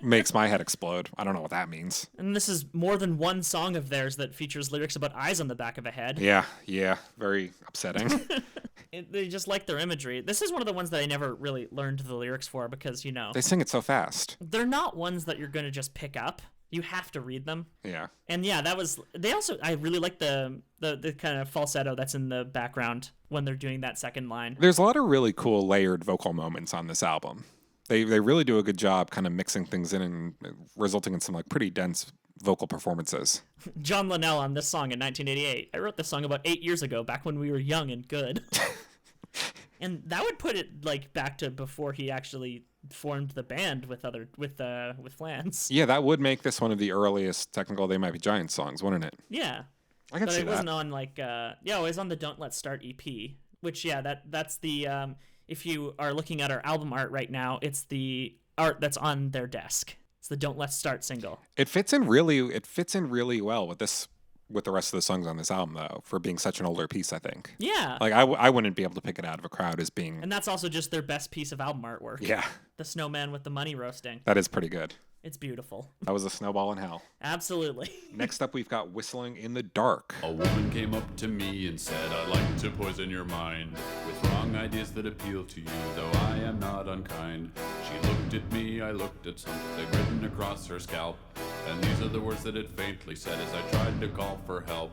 makes my head explode. I don't know what that means. And this is more than one song of theirs that features lyrics about eyes on the back of a head. Yeah, very upsetting. They just like their imagery. This is one of the ones that I never really learned the lyrics for because, you know, They sing it so fast. they're not ones that you're going to just pick up. You have to read them. Yeah. And yeah, I really like the kind of falsetto that's in the background when they're doing that second line. There's a lot of really cool layered vocal moments on this album. They really do a good job kind of mixing things in and resulting in some like pretty dense vocal performances. John Linnell on this song in 1988. I wrote this song about 8 years ago, back when we were young and good. And that would put it like back to before he actually formed the band with Flans. Yeah, that would make this one of the earliest technical They Might Be Giants songs, wouldn't it? Yeah. I could But see it that. wasn't on like it was on the Don't Let's Start EP, which that's the if you are looking at our album art right now, it's the art that's on their desk. It's the Don't Let's Start single. It fits in really well with the rest of the songs on this album though, for being such an older piece, I think. Yeah. Like I wouldn't be able to pick it out of a crowd as being And that's also just their best piece of album artwork. Yeah. The snowman with the money roasting. That is pretty good. It's beautiful. That was a snowball in hell. Absolutely. Next up, we've got Whistling in the Dark. A woman came up to me and said, I'd like to poison your mind with wrong ideas that appeal to you, though I am not unkind. She looked at me, I looked at something written across her scalp, and these are the words that it faintly said as I tried to call for help.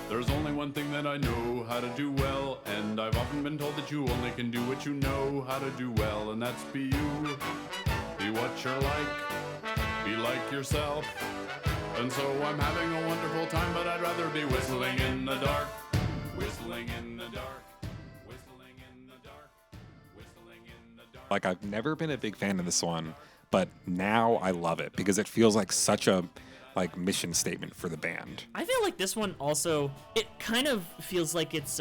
There's only one thing that I know how to do well, and I've often been told that you only can do what you know how to do well, and that's be you. Be what you're like. Be like yourself. And so I'm having a wonderful time, but I'd rather be whistling in the dark. Whistling in the dark. Whistling in the dark. Whistling in the dark. Like, I've never been a big fan of this one, but now I love it because it feels like such a mission statement for the band. I feel like this one also, it kind of feels like it's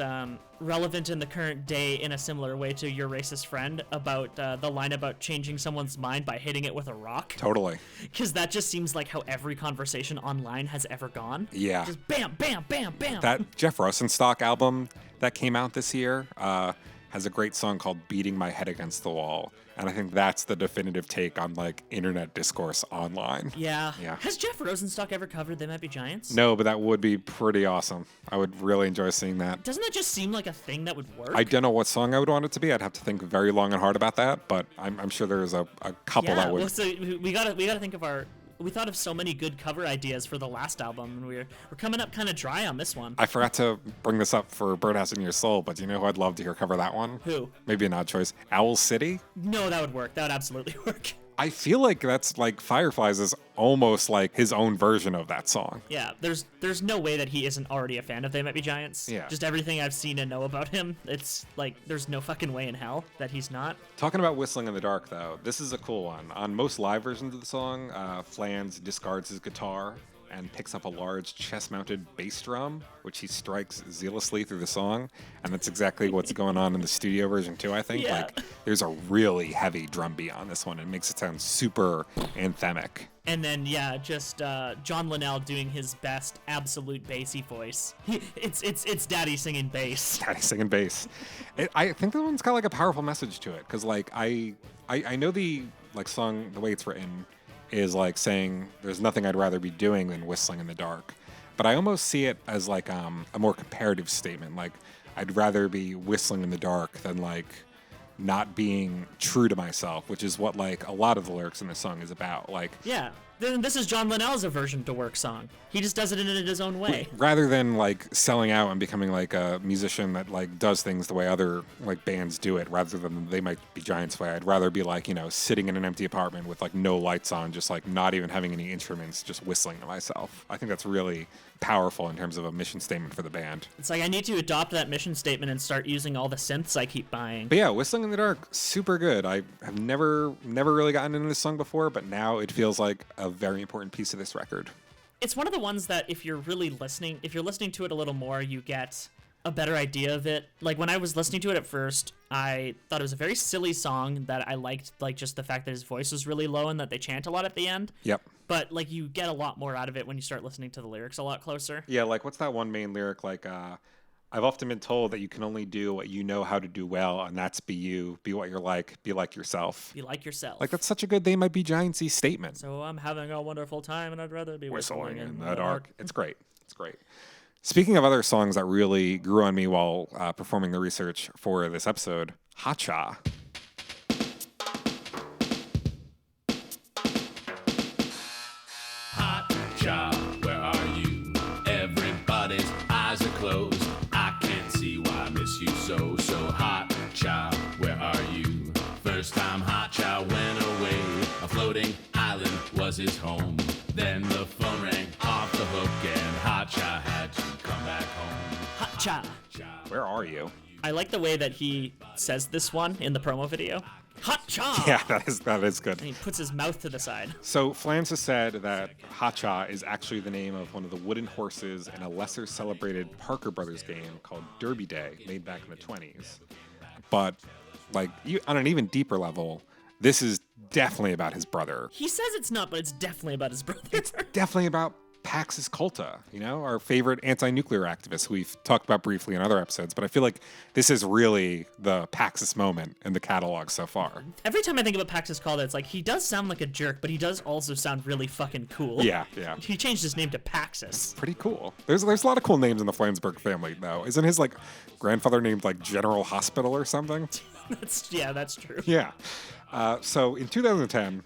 relevant in the current day in a similar way to Your Racist Friend about the line about changing someone's mind by hitting it with a rock. Totally. Because that just seems like how every conversation online has ever gone. Yeah. Just bam, bam, bam, bam. That Jeff Rosenstock album that came out this year has a great song called Beating My Head Against the Wall. And I think that's the definitive take on like internet discourse online. Yeah. Yeah. Has Jeff Rosenstock ever covered They Might Be Giants? No, but that would be pretty awesome. I would really enjoy seeing that. Doesn't that just seem like a thing that would work? I don't know what song I would want it to be. I'd have to think very long and hard about that, but I'm sure there's a couple that would. Well, so we gotta think of our. We thought of so many good cover ideas for the last album, and we're coming up kind of dry on this one. I forgot to bring this up for Birdhouse in Your Soul, but do you know who I'd love to hear cover that one? Who? Maybe an odd choice. Owl City? No, that would work. That would absolutely work. I feel like that's like Fireflies is almost like his own version of that song. Yeah, there's no way that he isn't already a fan of They Might Be Giants. Yeah. Just everything I've seen and know about him, it's like there's no fucking way in hell that he's not. Talking about Whistling in the Dark, though, this is a cool one. On most live versions of the song, Flans discards his guitar and picks up a large chest-mounted bass drum, which he strikes zealously through the song. And that's exactly what's going on in the studio version, too, I think. Yeah. Like, there's a really heavy drum beat on this one. It makes it sound super anthemic. And then, yeah, just John Linnell doing his best absolute bassy voice. It's Daddy singing bass. Daddy singing bass. I think that one's got, like, a powerful message to it. Because, like, I know the, like, song, the way it's written, is like saying there's nothing I'd rather be doing than whistling in the dark. But I almost see it as like a more comparative statement. Like I'd rather be whistling in the dark than like not being true to myself, which is what like a lot of the lyrics in the song is about. Like Yeah. Then this is John Linnell's aversion to work song. He just does it in his own way. rather than like selling out and becoming like a musician that like does things the way other like bands do it, rather than They Might Be Giants way, I'd rather be like, you know, sitting in an empty apartment with like no lights on, just like not even having any instruments, just whistling to myself. I think that's really powerful in terms of a mission statement for the band. It's like I need to adopt that mission statement and start using all the synths I keep buying. But yeah, Whistling in the Dark, super good. I have never really gotten into this song before, but now it feels like a very important piece of this record. It's one of the ones that if you're listening to it a little more, you get a better idea of it. Like when I was listening to it at first, I thought it was a very silly song that I liked, like just the fact that his voice was really low and that they chant a lot at the end. Yep. But like you get a lot more out of it when you start listening to the lyrics a lot closer. Yeah, like what's that one main lyric? Like, I've often been told that you can only do what you know how to do well, and that's be you, be what you're like, be like yourself. Be like yourself. Like that's such a good They Might Be Giants-y statement. So I'm having a wonderful time, and I'd rather be whistling in the dark. It's great. It's great. Speaking of other songs that really grew on me while performing the research for this episode, Hot Cha. Hot cha, where are you? Everybody's eyes are closed. I can't see why I miss you so. So hot cha, where are you? First time hot cha went away. A floating island was his home. Then the phone rang off the hook and hot cha had to come back home. Hot cha. Where are you? I like the way that he says this one in the promo video. Hot cha. Yeah, that is good. And he puts his mouth to the side. So Flans has said that Hot Cha is actually the name of one of the wooden horses in a lesser celebrated Parker Brothers game called Derby Day, made back in the 20s. But like on an even deeper level, this is definitely about his brother. He says it's not, but it's definitely about his brother. It's definitely about Pax's Colta, our favorite anti-nuclear activist who we've talked about briefly in other episodes, but I feel like this is really the Pax's moment in the catalog so far. Every time I think about Pax's Colta, it's like he does sound like a jerk, but he does also sound really fucking cool. Yeah. He changed his name to Paxus. Pretty cool. There's a lot of cool names in the Flansburgh family, though. Isn't his grandfather named General Hospital or something? That's true. Yeah. So in 2010,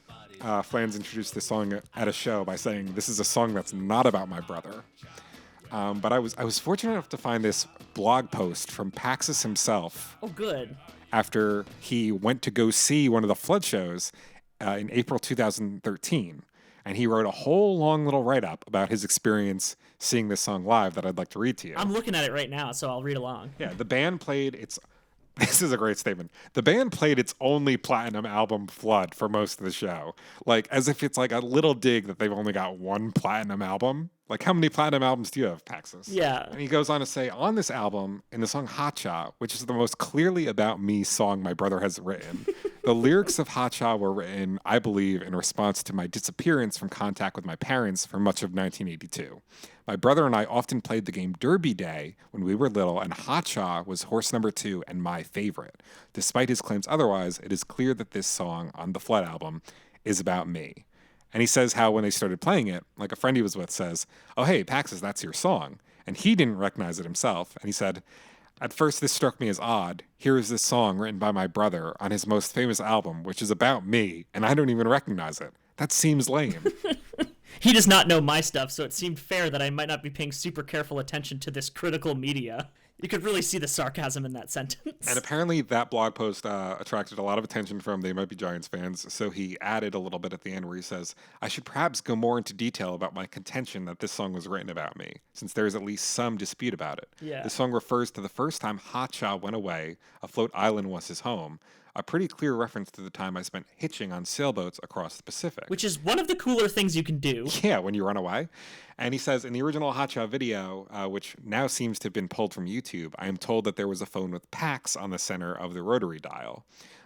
Flans introduced this song at a show by saying, "This is a song that's not about my brother." But I was fortunate enough to find this blog post from Paxus himself. Oh, good. After he went to go see one of the Flood shows in April 2013. And he wrote a whole long little write-up about his experience seeing this song live that I'd like to read to you. I'm looking at it right now, so I'll read along. Yeah, the band played this is a great statement. The band played its only platinum album, Flood, for most of the show. As if it's a little dig that they've only got one platinum album. How many platinum albums do you have, Paxus? Yeah. And he goes on to say, on this album, in the song Hot Cha, which is the most clearly about me song my brother has written, the lyrics of Hot Cha were written, I believe, in response to my disappearance from contact with my parents for much of 1982. My brother and I often played the game Derby Day when we were little, and Hot Cha was horse number 2 and my favorite. Despite his claims otherwise, it is clear that this song on the Flood album is about me. And he says how when they started playing it, a friend he was with says, "Oh, hey, Paxus, that's your song." And he didn't recognize it himself. And he said, "At first, this struck me as odd. Here is this song written by my brother on his most famous album, which is about me, and I don't even recognize it. That seems lame." He does not know my stuff, so it seemed fair that I might not be paying super careful attention to this critical media. You could really see the sarcasm in that sentence. And apparently that blog post attracted a lot of attention from They Might Be Giants fans, so he added a little bit at the end where he says, "I should perhaps go more into detail about my contention that this song was written about me, since there is at least some dispute about it. Yeah. The song refers to the first time Hot Cha went away, Afloat Island was his home, a pretty clear reference to the time I spent hitching on sailboats across the Pacific." Which is one of the cooler things you can do. Yeah, when you run away. And he says, in the original Hot Cha video, which now seems to have been pulled from YouTube, I am told that there was a phone with Pax on the center of the rotary dial.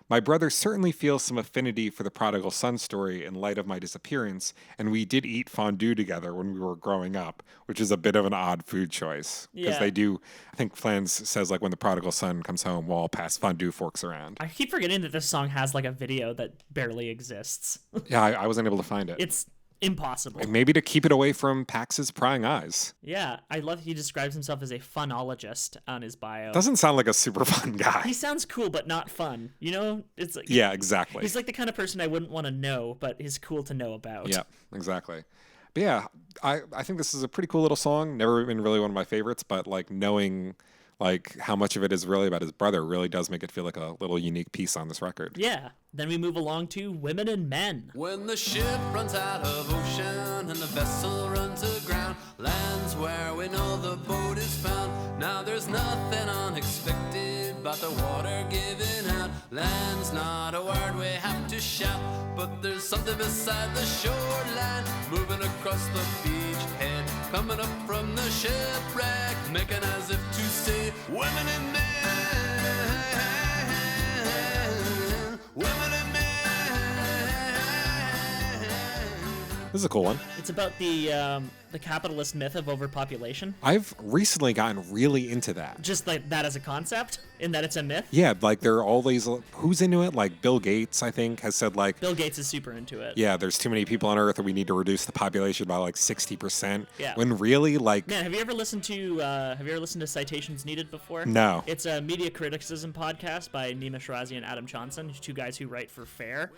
My brother certainly feels some affinity for the prodigal son story in light of my disappearance, and we did eat fondue together when we were growing up, which is a bit of an odd food choice. Because they do, I think Flans says, when the prodigal son comes home, we'll all pass fondue forks around. I keep forgetting that this song has a video that barely exists. Yeah, I wasn't able to find it. It's impossible. Maybe to keep it away from Pax's prying eyes. Yeah, I love he describes himself as a funologist on his bio. Doesn't sound like a super fun guy. He sounds cool, but not fun. It's yeah, exactly. He's the kind of person I wouldn't want to know, but is cool to know about. Yeah, exactly. But yeah, I think this is a pretty cool little song. Never been really one of my favorites, but knowing how much of it is really about his brother really does make it feel like a little unique piece on this record. Yeah. Then we move along to Women and Men. When the ship runs out of ocean and the vessel runs aground, lands where we know the boat is found. Now there's nothing unexpected about the water giving out. Land's not a word we have to shout, but there's something beside the shoreline, moving across the beachhead, coming up from the shipwreck, making as if to say, women and men, women and men. This is a cool one. It's about the capitalist myth of overpopulation. I've recently gotten really into that. Just like that as a concept, in that it's a myth. Yeah, like there are all these, who's into it? Like Bill Gates, I think, has said like, Bill Gates is super into it. yeah, there's too many people on Earth and we need to reduce the population by like 60%. Yeah. When really, like, Man, have you ever listened to Citations Needed before? No. It's a media criticism podcast by Nima Shirazi and Adam Johnson, two guys who write for Fair.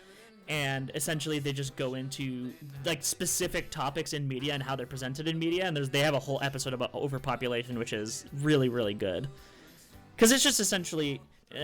And essentially they just go into like specific topics in media and how they're presented in media, and they have a whole episode about overpopulation, which is really, really good. Because it's just essentially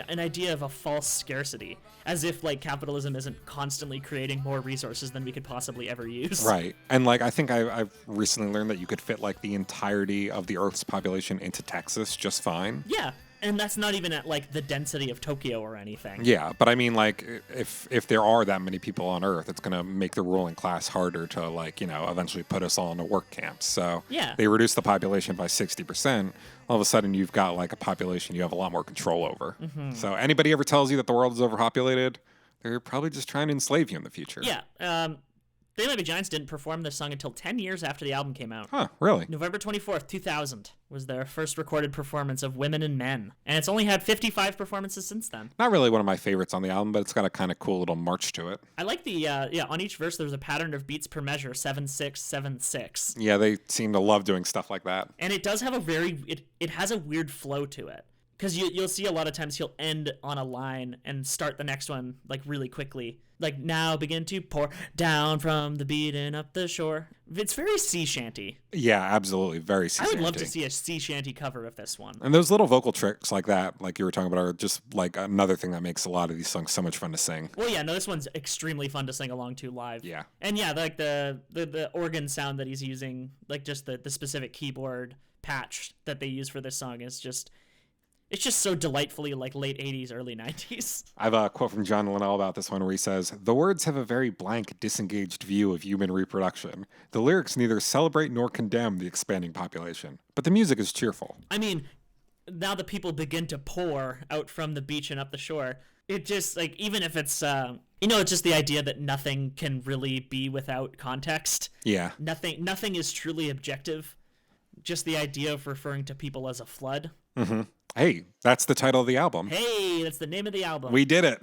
an idea of a false scarcity, as if like capitalism isn't constantly creating more resources than we could possibly ever use. Right. And like I think I've recently learned that you could fit like the entirety of the Earth's population into Texas just fine. Yeah. And that's not even at like the density of Tokyo or anything. Yeah, but I mean, like, if there are that many people on Earth, it's gonna make the ruling class harder to, like, you know, eventually put us all into work camps. So Yeah. they reduce the population by 60%. All of a sudden, you've got like a population you have a lot more control over. Mm-hmm. So anybody ever tells you that the world is overpopulated, they're probably just trying to enslave you in the future. Yeah. They Might Be Giants didn't perform this song until 10 years after the album came out. Huh? Really? November 24th, 2000 was their first recorded performance of Women and Men. And it's only had 55 performances since then. Not really one of my favorites on the album, but it's got a kind of cool little march to it. I like the, on each verse there's a pattern of beats per measure, 7/6, 7/6. Yeah, they seem to love doing stuff like that. And it does have it has a weird flow to it. Because you'll see a lot of times he'll end on a line and start the next one, like, really quickly. Like, now begin to pour down from the beat and up the shore. It's very sea shanty. Yeah, absolutely. Very sea I would shanty. love to see a sea shanty cover of this one. And those little vocal tricks like that, like you were talking about, are just like another thing that makes a lot of these songs so much fun to sing. Well, yeah, no, this one's extremely fun to sing along to live. Yeah. And yeah, like the organ sound that he's using, like just the specific keyboard patch that they use for this song is just... It's just so delightfully like late 80s, early 90s. I have a quote from John Linnell about this one where he says, "The words have a very blank, disengaged view of human reproduction. The lyrics neither celebrate nor condemn the expanding population, but the music is cheerful." I mean, now that people begin to pour out from the beach and up the shore, it just, like, even if it's, it's just the idea that nothing can really be without context. Yeah. Nothing is truly objective. Just the idea of referring to people as a flood. Mm-hmm. Hey, that's the title of the album. Hey, that's the name of the album. We did it.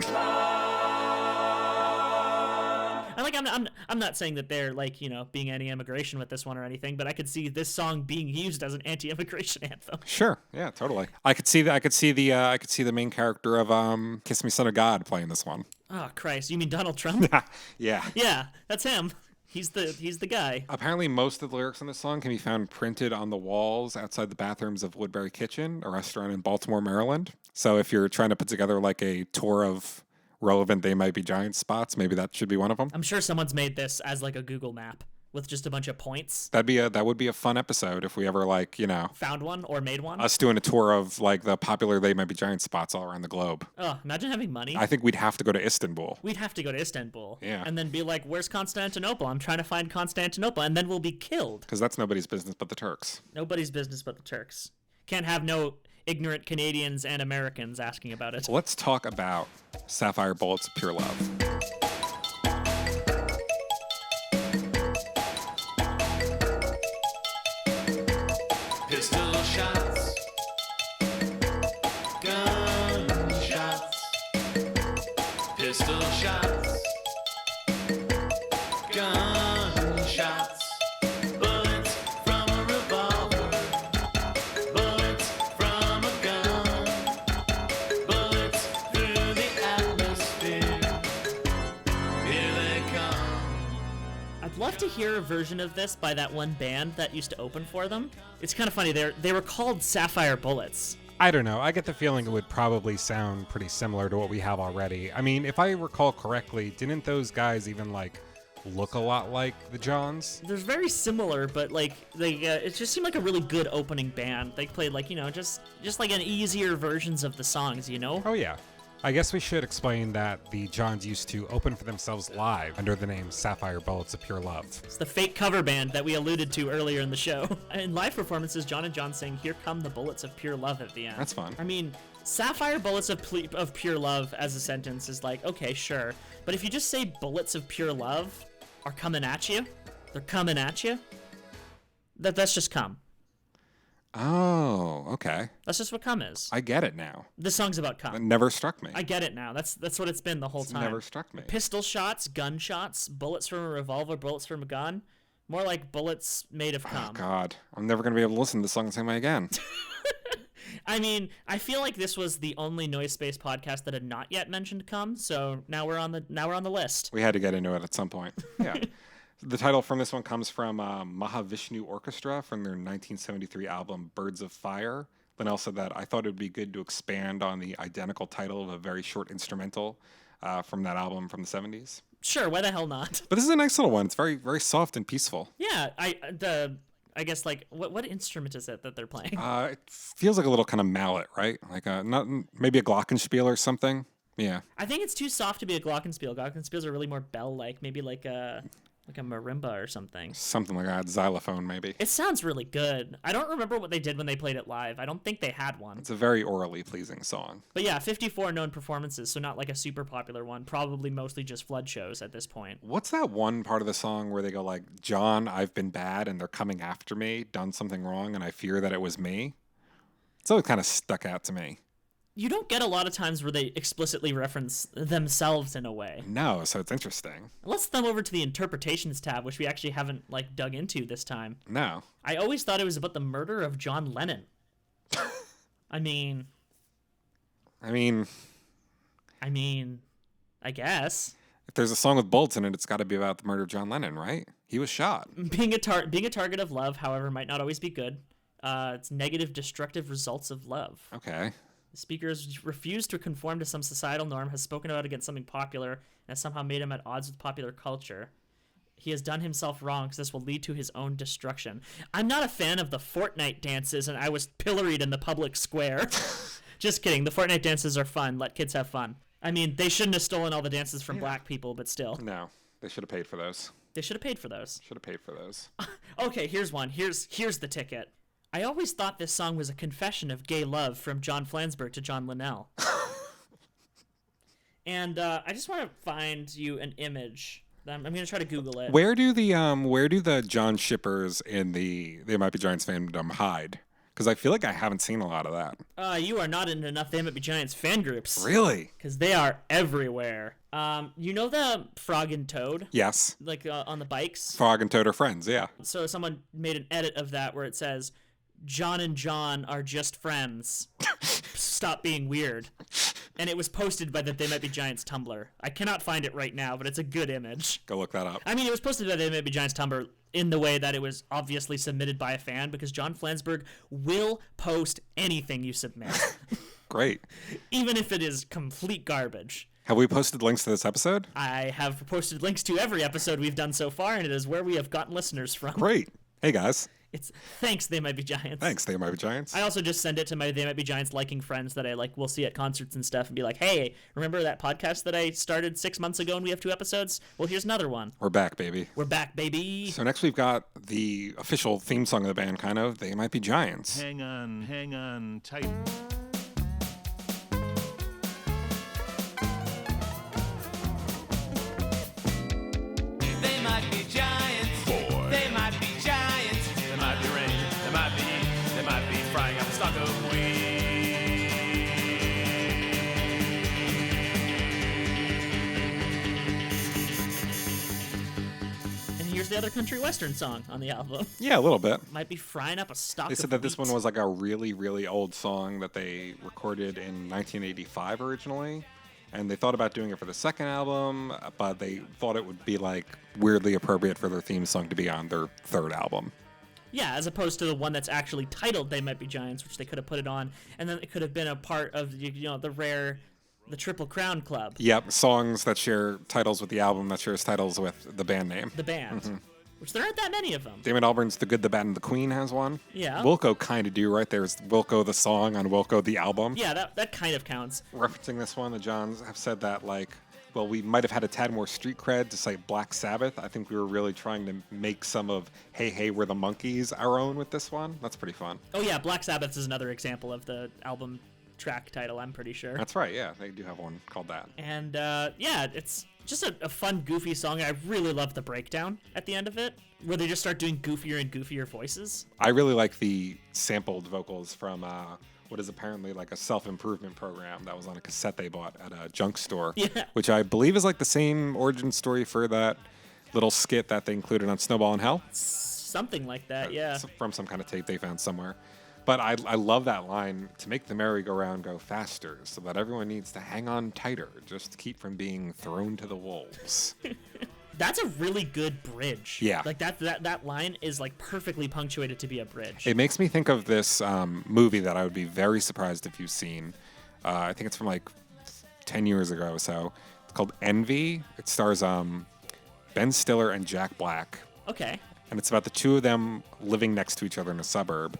I'm not saying that they're like, being anti-immigration with this one or anything, but I could see this song being used as an anti-immigration anthem. Sure. Yeah, totally. I could see the main character of Kiss Me Son of God playing this one. Oh, Christ. You mean Donald Trump? Yeah. Yeah, that's him. He's the guy. Apparently, most of the lyrics in this song can be found printed on the walls outside the bathrooms of Woodbury Kitchen, a restaurant in Baltimore, Maryland. So if you're trying to put together like a tour of relevant They Might Be Giants spots, maybe that should be one of them. I'm sure someone's made this as like a Google map with just a bunch of points. That would be a fun episode if we ever found one or made one. Us doing a tour of like the popular They Might Be Giants spots all around the globe. Oh, imagine having money. I think we'd have to go to Istanbul. We'd have to go to Istanbul. Yeah. And then be like, where's Constantinople? I'm trying to find Constantinople. And then we'll be killed. Because that's nobody's business but the Turks. Nobody's business but the Turks. Can't have no ignorant Canadians and Americans asking about it. Let's talk about Sapphire Bullets of Pure Love. Pistol shots, gun shots, pistol shots, gun shots, bullets from a revolver, bullets from a gun, bullets through the atmosphere. Here they come. I'd love to hear a version of this by that one band that used to open for them. It's kind of funny. They were called Sapphire Bullets. I don't know. I get the feeling it would probably sound pretty similar to what we have already. I mean, if I recall correctly, didn't those guys even like look a lot like the Johns. They're very similar, but like it just seemed like a really good opening band. They played like just like an easier versions of the songs, Oh yeah. I guess we should explain that the Johns used to open for themselves live under the name Sapphire Bullets of Pure Love. It's the fake cover band that we alluded to earlier in the show. In live performances, John and John sing "Here Come the Bullets of Pure Love" at the end. That's fun. I mean, Sapphire Bullets of Pure Love as a sentence is like, okay, sure. But if you just say bullets of pure love are coming at you, they're coming at you, that's just cum. Oh, okay. That's just what cum is. I get it now. This song's about cum. It never struck me. I get it now. That's what it's been the whole time. Never struck me. Pistol shots, gunshots, bullets from a revolver, bullets from a gun. More like bullets made of cum. Oh, God. I'm never going to be able to listen to this song the same way again. I mean, I feel like this was the only Noise Space podcast that had not yet mentioned cum, so now we're on the list. We had to get into it at some point. Yeah. The title from this one comes from Mahavishnu Orchestra from their 1973 album Birds of Fire. Linnell said that I thought it would be good to expand on the identical title of a very short instrumental from that album from the 70s. Sure, why the hell not? But this is a nice little one. It's very, very soft and peaceful. Yeah, I guess like what instrument is it that they're playing? It feels like a little kind of mallet, right? Like not maybe a glockenspiel or something. Yeah. I think it's too soft to be a glockenspiel. Glockenspiels are really more bell-like, maybe like a marimba or something. Something like that, xylophone maybe. It sounds really good. I don't remember what they did when they played it live. I don't think they had one. It's a very orally pleasing song. But yeah, 54 known performances, so not like a super popular one. Probably mostly just flood shows at this point. What's that one part of the song where they go like, John, I've been bad and they're coming after me, done something wrong, and I fear that it was me? It's always kind of stuck out to me. You don't get a lot of times where they explicitly reference themselves in a way. No, so it's interesting. Let's thumb over to the interpretations tab, which we actually haven't like dug into this time. No. I always thought it was about the murder of John Lennon. I mean, I guess. If there's a song with bullets in it, it's got to be about the murder of John Lennon, right? He was shot. Being a target of love, however, might not always be good. It's negative, destructive results of love. Okay. The speaker has refused to conform to some societal norm, has spoken out against something popular, and has somehow made him at odds with popular culture. He has done himself wrong because this will lead to his own destruction. I'm not a fan of the Fortnite dances, and I was pilloried in the public square. Just kidding. The Fortnite dances are fun. Let kids have fun. I mean, they shouldn't have stolen all the dances from black people, but still. No, they should have paid for those. They should have paid for those. Should have paid for those. Okay, here's one. Here's the ticket. I always thought this song was a confession of gay love from John Flansburgh to John Linnell. And I just want to find you an image. I'm going to try to Google it. Where do the John shippers in the They Might Be Giants fandom hide? Because I feel like I haven't seen a lot of that. You are not in enough They Might Be Giants fan groups. Really? Because they are everywhere. You know the Frog and Toad? Yes. Like on the bikes? Frog and Toad are friends, yeah. So someone made an edit of that where it says, John and John are just friends. Stop being weird. And it was posted by the They Might Be Giants Tumblr. I cannot find it right now, but it's a good image. Go look that up. I mean, it was posted by the They Might Be Giants Tumblr in the way that it was obviously submitted by a fan, because John Flansburgh will post anything you submit. Great. Even if it is complete garbage. Have we posted links to this episode? I have posted links to every episode we've done so far, and it is where we have gotten listeners from. Great. Hey, guys. It's thanks, They Might Be Giants. Thanks, They Might Be Giants. I also just send it to my They Might Be Giants liking friends that I will see at concerts and stuff, and be like, hey, remember that podcast that I started 6 months ago and we have 2 episodes? Well, here's another one. We're back, baby. We're back, baby. So next we've got the official theme song of the band, kind of. They Might Be Giants. Hang on tight. They might be giants. They might be giants. There might be rain, there might be heat, there might be frying up a stock of wheat. And here's the other country western song on the album. Yeah, a little bit. Might be frying up a stock They of said that this wheat. one was like a really, really old song that they recorded in 1985 originally. And they thought about doing it for the second album, but they thought it would be like weirdly appropriate for their theme song to be on their third album. Yeah, as opposed to the one that's actually titled They Might Be Giants, which they could have put it on, and then it could have been a part of the rare The Triple Crown Club. Yep, songs that share titles with the album that shares titles with the band name. The band. Which there aren't that many of them. Damon Albarn's The Good, the Bad, and the Queen has one. Yeah. Wilco kind of do, right? There's Wilco the song on Wilco the album. Yeah, that kind of counts. Referencing this one, the Johns have said that, like, well, we might have had a tad more street cred to cite Black Sabbath. I think we were really trying to make some of Hey Hey We're the Monkeys our own with this one. That's pretty fun. Oh yeah, Black Sabbath is another example of the album track title, I'm pretty sure. That's right, yeah. They do have one called that. And yeah, it's just a fun, goofy song. I really love the breakdown at the end of it, where they just start doing goofier and goofier voices. I really like the sampled vocals from what is apparently like a self-improvement program that was on a cassette they bought at a junk store, which I believe is like the same origin story for that little skit that they included on Snowball in Hell. Something like that, yeah. It's from some kind of tape they found somewhere. But I love that line, to make the merry-go-round go faster so that everyone needs to hang on tighter just to keep from being thrown to the wolves. That's a really good bridge. Yeah. Like that line is like perfectly punctuated to be a bridge. It makes me think of this movie that I would be very surprised if you've seen. I think it's from like 10 years ago or so. It's called Envy. It stars Ben Stiller and Jack Black. Okay. And it's about the two of them living next to each other in a suburb,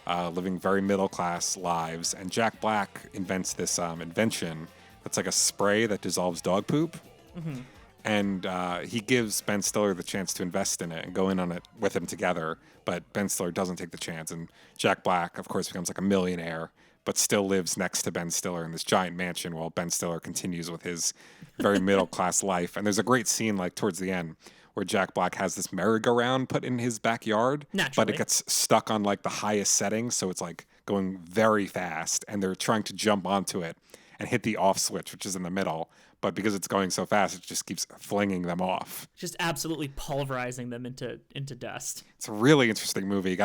living very middle-class lives. And Jack Black invents this invention that's like a spray that dissolves dog poop. Mm-hmm. And he gives Ben Stiller the chance to invest in it and go in on it with him together. But Ben Stiller doesn't take the chance. And Jack Black, of course, becomes like a millionaire, but still lives next to Ben Stiller in this giant mansion while Ben Stiller continues with his very middle-class life. And there's a great scene like towards the end where Jack Black has this merry-go-round put in his backyard. Naturally. But it gets stuck on like the highest setting. So it's like going very fast. And they're trying to jump onto it and hit the off switch, which is in the middle. But because it's going so fast, it just keeps flinging them off. Just absolutely pulverizing them into dust. It's a really interesting movie.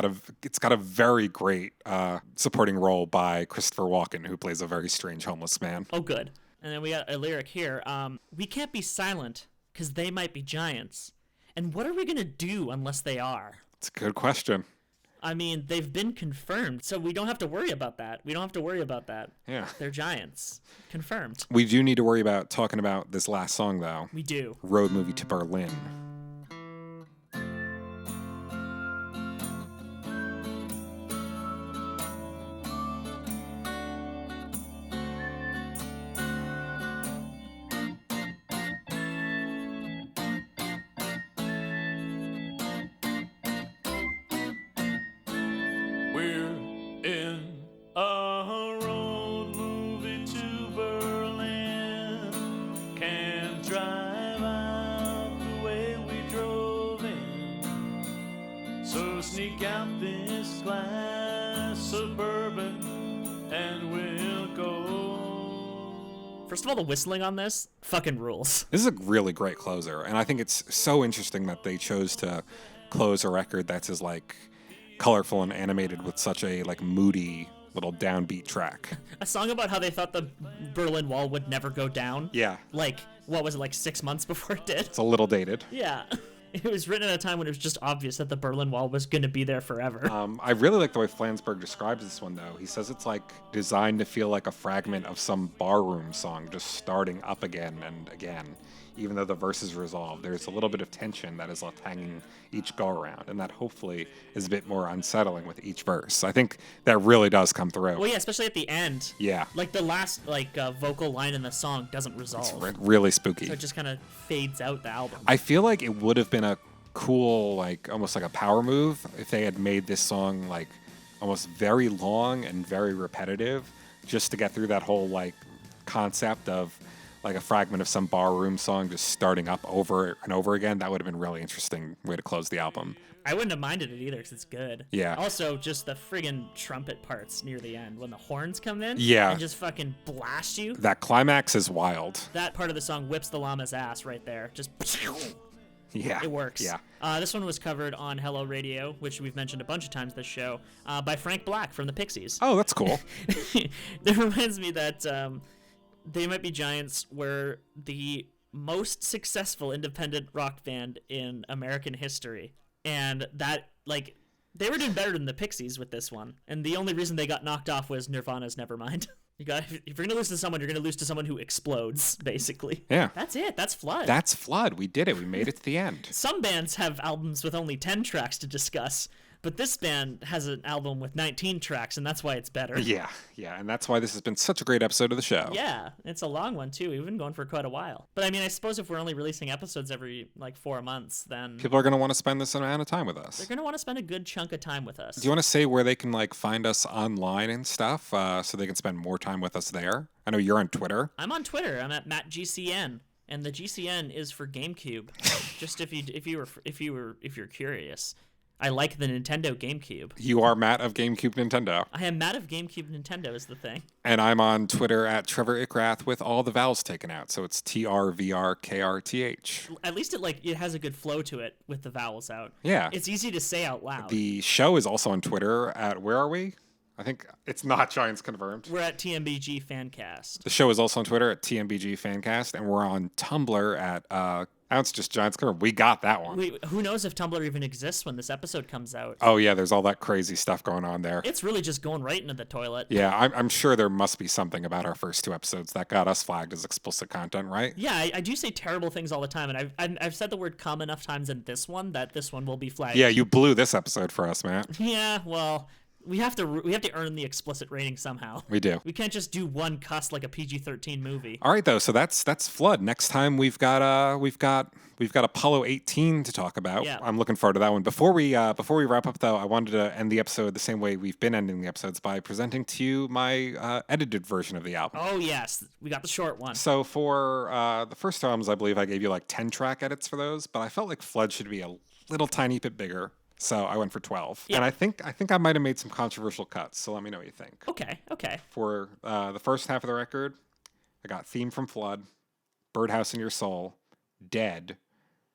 It's got a very great supporting role by Christopher Walken, who plays a very strange homeless man. Oh, good. And then we got a lyric here. We can't be silent because they might be giants. And what are we going to do unless they are? It's a good question. I mean, they've been confirmed, so we don't have to worry about that. Yeah. They're giants. Confirmed. We do need to worry about talking about this last song, though. We do. Road Movie to Berlin. Sneak out this glass suburban and we'll go. First of all, the whistling on this fucking rules. This is a really great closer, and I think it's so interesting that they chose to close a record that's as like colorful and animated with such a like moody little downbeat track. A song about how they thought the Berlin Wall would never go down. Yeah. Like, what was it, like 6 months before it did? It's a little dated. Yeah. It was written at a time when it was just obvious that the Berlin Wall was going to be there forever. I really like the way Flansburgh describes this one, though. He says it's like designed to feel like a fragment of some barroom song just starting up again and again. Even though the verse is resolved, there's a little bit of tension that is left hanging each go around, and that hopefully is a bit more unsettling with each verse. I think that really does come through. Well, yeah, especially at the end. Yeah. Like the last vocal line in the song doesn't resolve. It's really spooky. So it just kind of fades out the album. I feel like it would have been a cool, like almost like a power move if they had made this song like almost very long and very repetitive just to get through that whole like concept of like a fragment of some barroom song just starting up over and over again. That would have been a really interesting way to close the album. I wouldn't have minded it either because it's good. Yeah. Also, just the friggin' trumpet parts near the end when the horns come in. Yeah. And just fucking blast you. That climax is wild. That part of the song whips the llama's ass right there. Just. Yeah. It works. Yeah. This one was covered on Hello Radio, which we've mentioned a bunch of times this show, by Frank Black from the Pixies. Oh, that's cool. That reminds me that They Might Be Giants were the most successful independent rock band in American history. And that, like, they were doing better than the Pixies with this one. And the only reason they got knocked off was Nirvana's Nevermind. If you're gonna lose to someone, you're gonna lose to someone who explodes, basically. Yeah. That's it. That's Flood. That's Flood. We did it. We made it to the end. Some bands have albums with only 10 tracks to discuss, but this band has an album with 19 tracks, and that's why it's better. Yeah, and that's why this has been such a great episode of the show. Yeah, it's a long one, too. We've been going for quite a while. But, I mean, I suppose if we're only releasing episodes every, 4 months, then... People are going to want to spend this amount of time with us. They're going to want to spend a good chunk of time with us. Do you want to say where they can, find us online and stuff so they can spend more time with us there? I know you're on Twitter. I'm on Twitter. I'm at MattGCN. And the GCN is for GameCube. Just if you're curious. I like the Nintendo GameCube. You are Matt of GameCube Nintendo. I am Matt of GameCube Nintendo is the thing. And I'm on Twitter at Trevor Ickrath with all the vowels taken out. So it's TRVRKRTH. At least it has a good flow to it with the vowels out. Yeah. It's easy to say out loud. The show is also on Twitter at, where are we? I think it's not Giants Confirmed. We're at TMBG Fancast. The show is also on Twitter at TMBG Fancast. And we're on Tumblr at... it's just Giants Confirmed. We got that one. Who knows if Tumblr even exists when this episode comes out? Oh, yeah, there's all that crazy stuff going on there. It's really just going right into the toilet. Yeah, I'm sure there must be something about our first 2 episodes that got us flagged as explicit content, right? Yeah, I do say terrible things all the time, and I've said the word "cum" enough times in this one that this one will be flagged. Yeah, you blew this episode for us, Matt. Yeah, well... We have to earn the explicit rating somehow. We do. We can't just do one cuss like a PG-13 movie. All right, though. So that's Flood. Next time we've got Apollo 18 to talk about. Yeah. I'm looking forward to that one. Before we wrap up, though, I wanted to end the episode the same way we've been ending the episodes by presenting to you my edited version of the album. Oh yes, we got the short one. So for the first albums, I believe I gave you 10-track edits for those, but I felt like Flood should be a little tiny bit bigger. So I went for 12. Yeah. And I think I might have made some controversial cuts, so let me know what you think. Okay. For the first half of the record, I got Theme from Flood, Birdhouse in Your Soul, Dead,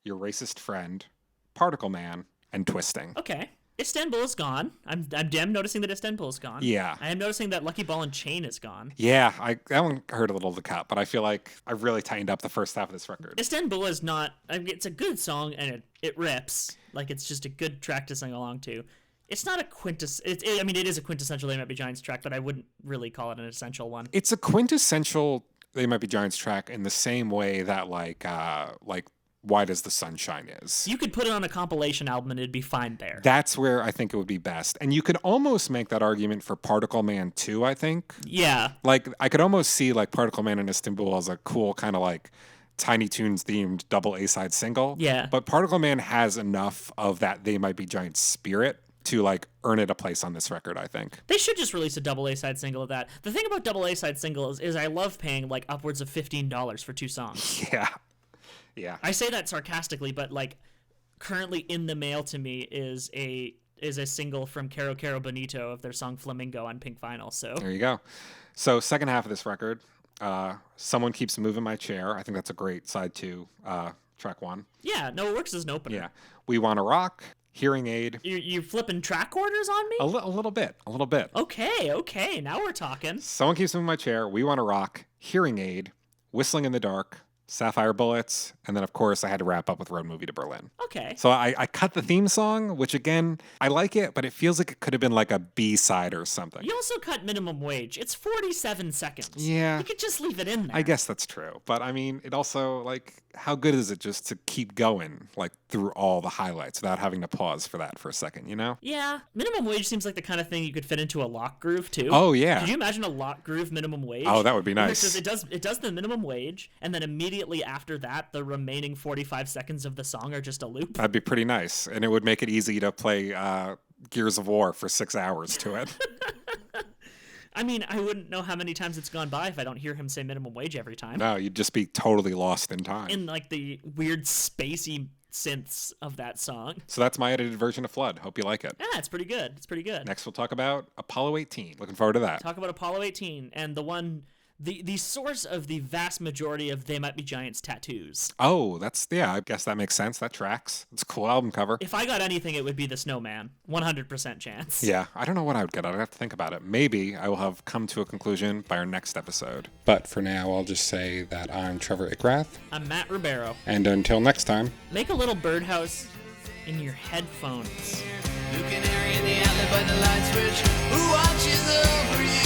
Your Racist Friend, Particle Man, and Twisting. Okay. Istanbul is gone. I'm noticing that Istanbul is gone. Yeah. I am noticing that Lucky Ball and Chain is gone. Yeah, that one hurt a little to cut, but I feel like I really tightened up the first half of this record. Istanbul is not... it's a good song, and it rips. It's just a good track to sing along to. It's not a it is a quintessential They Might Be Giants track, but I wouldn't really call it an essential one. It's a quintessential They Might Be Giants track in the same way that Why Does the Sun Shine is. You could put it on a compilation album and it'd be fine there. That's where I think it would be best. And you could almost make that argument for Particle Man too, I think. Yeah. I could almost see Particle Man in Istanbul as a cool kind of Tiny Toons themed double A-side single. Yeah. But Particle Man has enough of that They Might Be Giants spirit to earn it a place on this record, I think. They should just release a double A-side single of that. The thing about double A-side singles is I love paying upwards of $15 for 2 songs. Yeah. Yeah. I say that sarcastically, but currently in the mail to me is a single from Caro Caro Bonito of their song Flamingo on Pink Vinyl. So there you go. So second half of this record, Someone Keeps Moving My Chair. I think that's a great side 2, track 1. Yeah, no, it works as an opener. Yeah. We Wanna Rock, Hearing Aid. You flipping track orders on me? A little bit. Okay, now we're talking. Someone Keeps Moving My Chair, We Wanna Rock, Hearing Aid, Whistling in the Dark, Sapphire Bullets, and then, of course, I had to wrap up with Road Movie to Berlin. Okay. So I cut the theme song, which, again, I like it, but it feels like it could have been a B-side or something. You also cut Minimum Wage. It's 47 seconds. Yeah. You could just leave it in there. I guess that's true. But, I mean, it also, how good is it just to keep going, through all the highlights without having to pause for that for a second, you know? Yeah. Minimum Wage seems like the kind of thing you could fit into a lock groove, too. Oh, yeah. Could you imagine a lock groove Minimum Wage? Oh, that would be nice. Because it does the minimum wage, and then immediately after that, the remaining 45 seconds of the song are just a loop. That'd be pretty nice. And it would make it easy to play Gears of War for 6 hours to it. I mean, I wouldn't know how many times it's gone by if I don't hear him say minimum wage every time. No, you'd just be totally lost in time. In the weird spacey synths of that song. So that's my edited version of Flood. Hope you like it. Yeah, it's pretty good. Next we'll talk about Apollo 18. Looking forward to that. Talk about Apollo 18 and the source of the vast majority of They Might Be Giants tattoos. Oh, I guess that makes sense. That tracks. It's a cool album cover. If I got anything, it would be the snowman. 100% chance. Yeah, I don't know what I would get. I'd have to think about it. Maybe I will have come to a conclusion by our next episode. But for now, I'll just say that I'm Trevor Ickrath. I'm Matt Ribeiro. And until next time, make a little birdhouse in your headphones. Blue canary in the alley by the light switch. Who watches over you?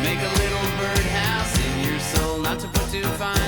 Make a little birdhouse in your soul, not to put too fine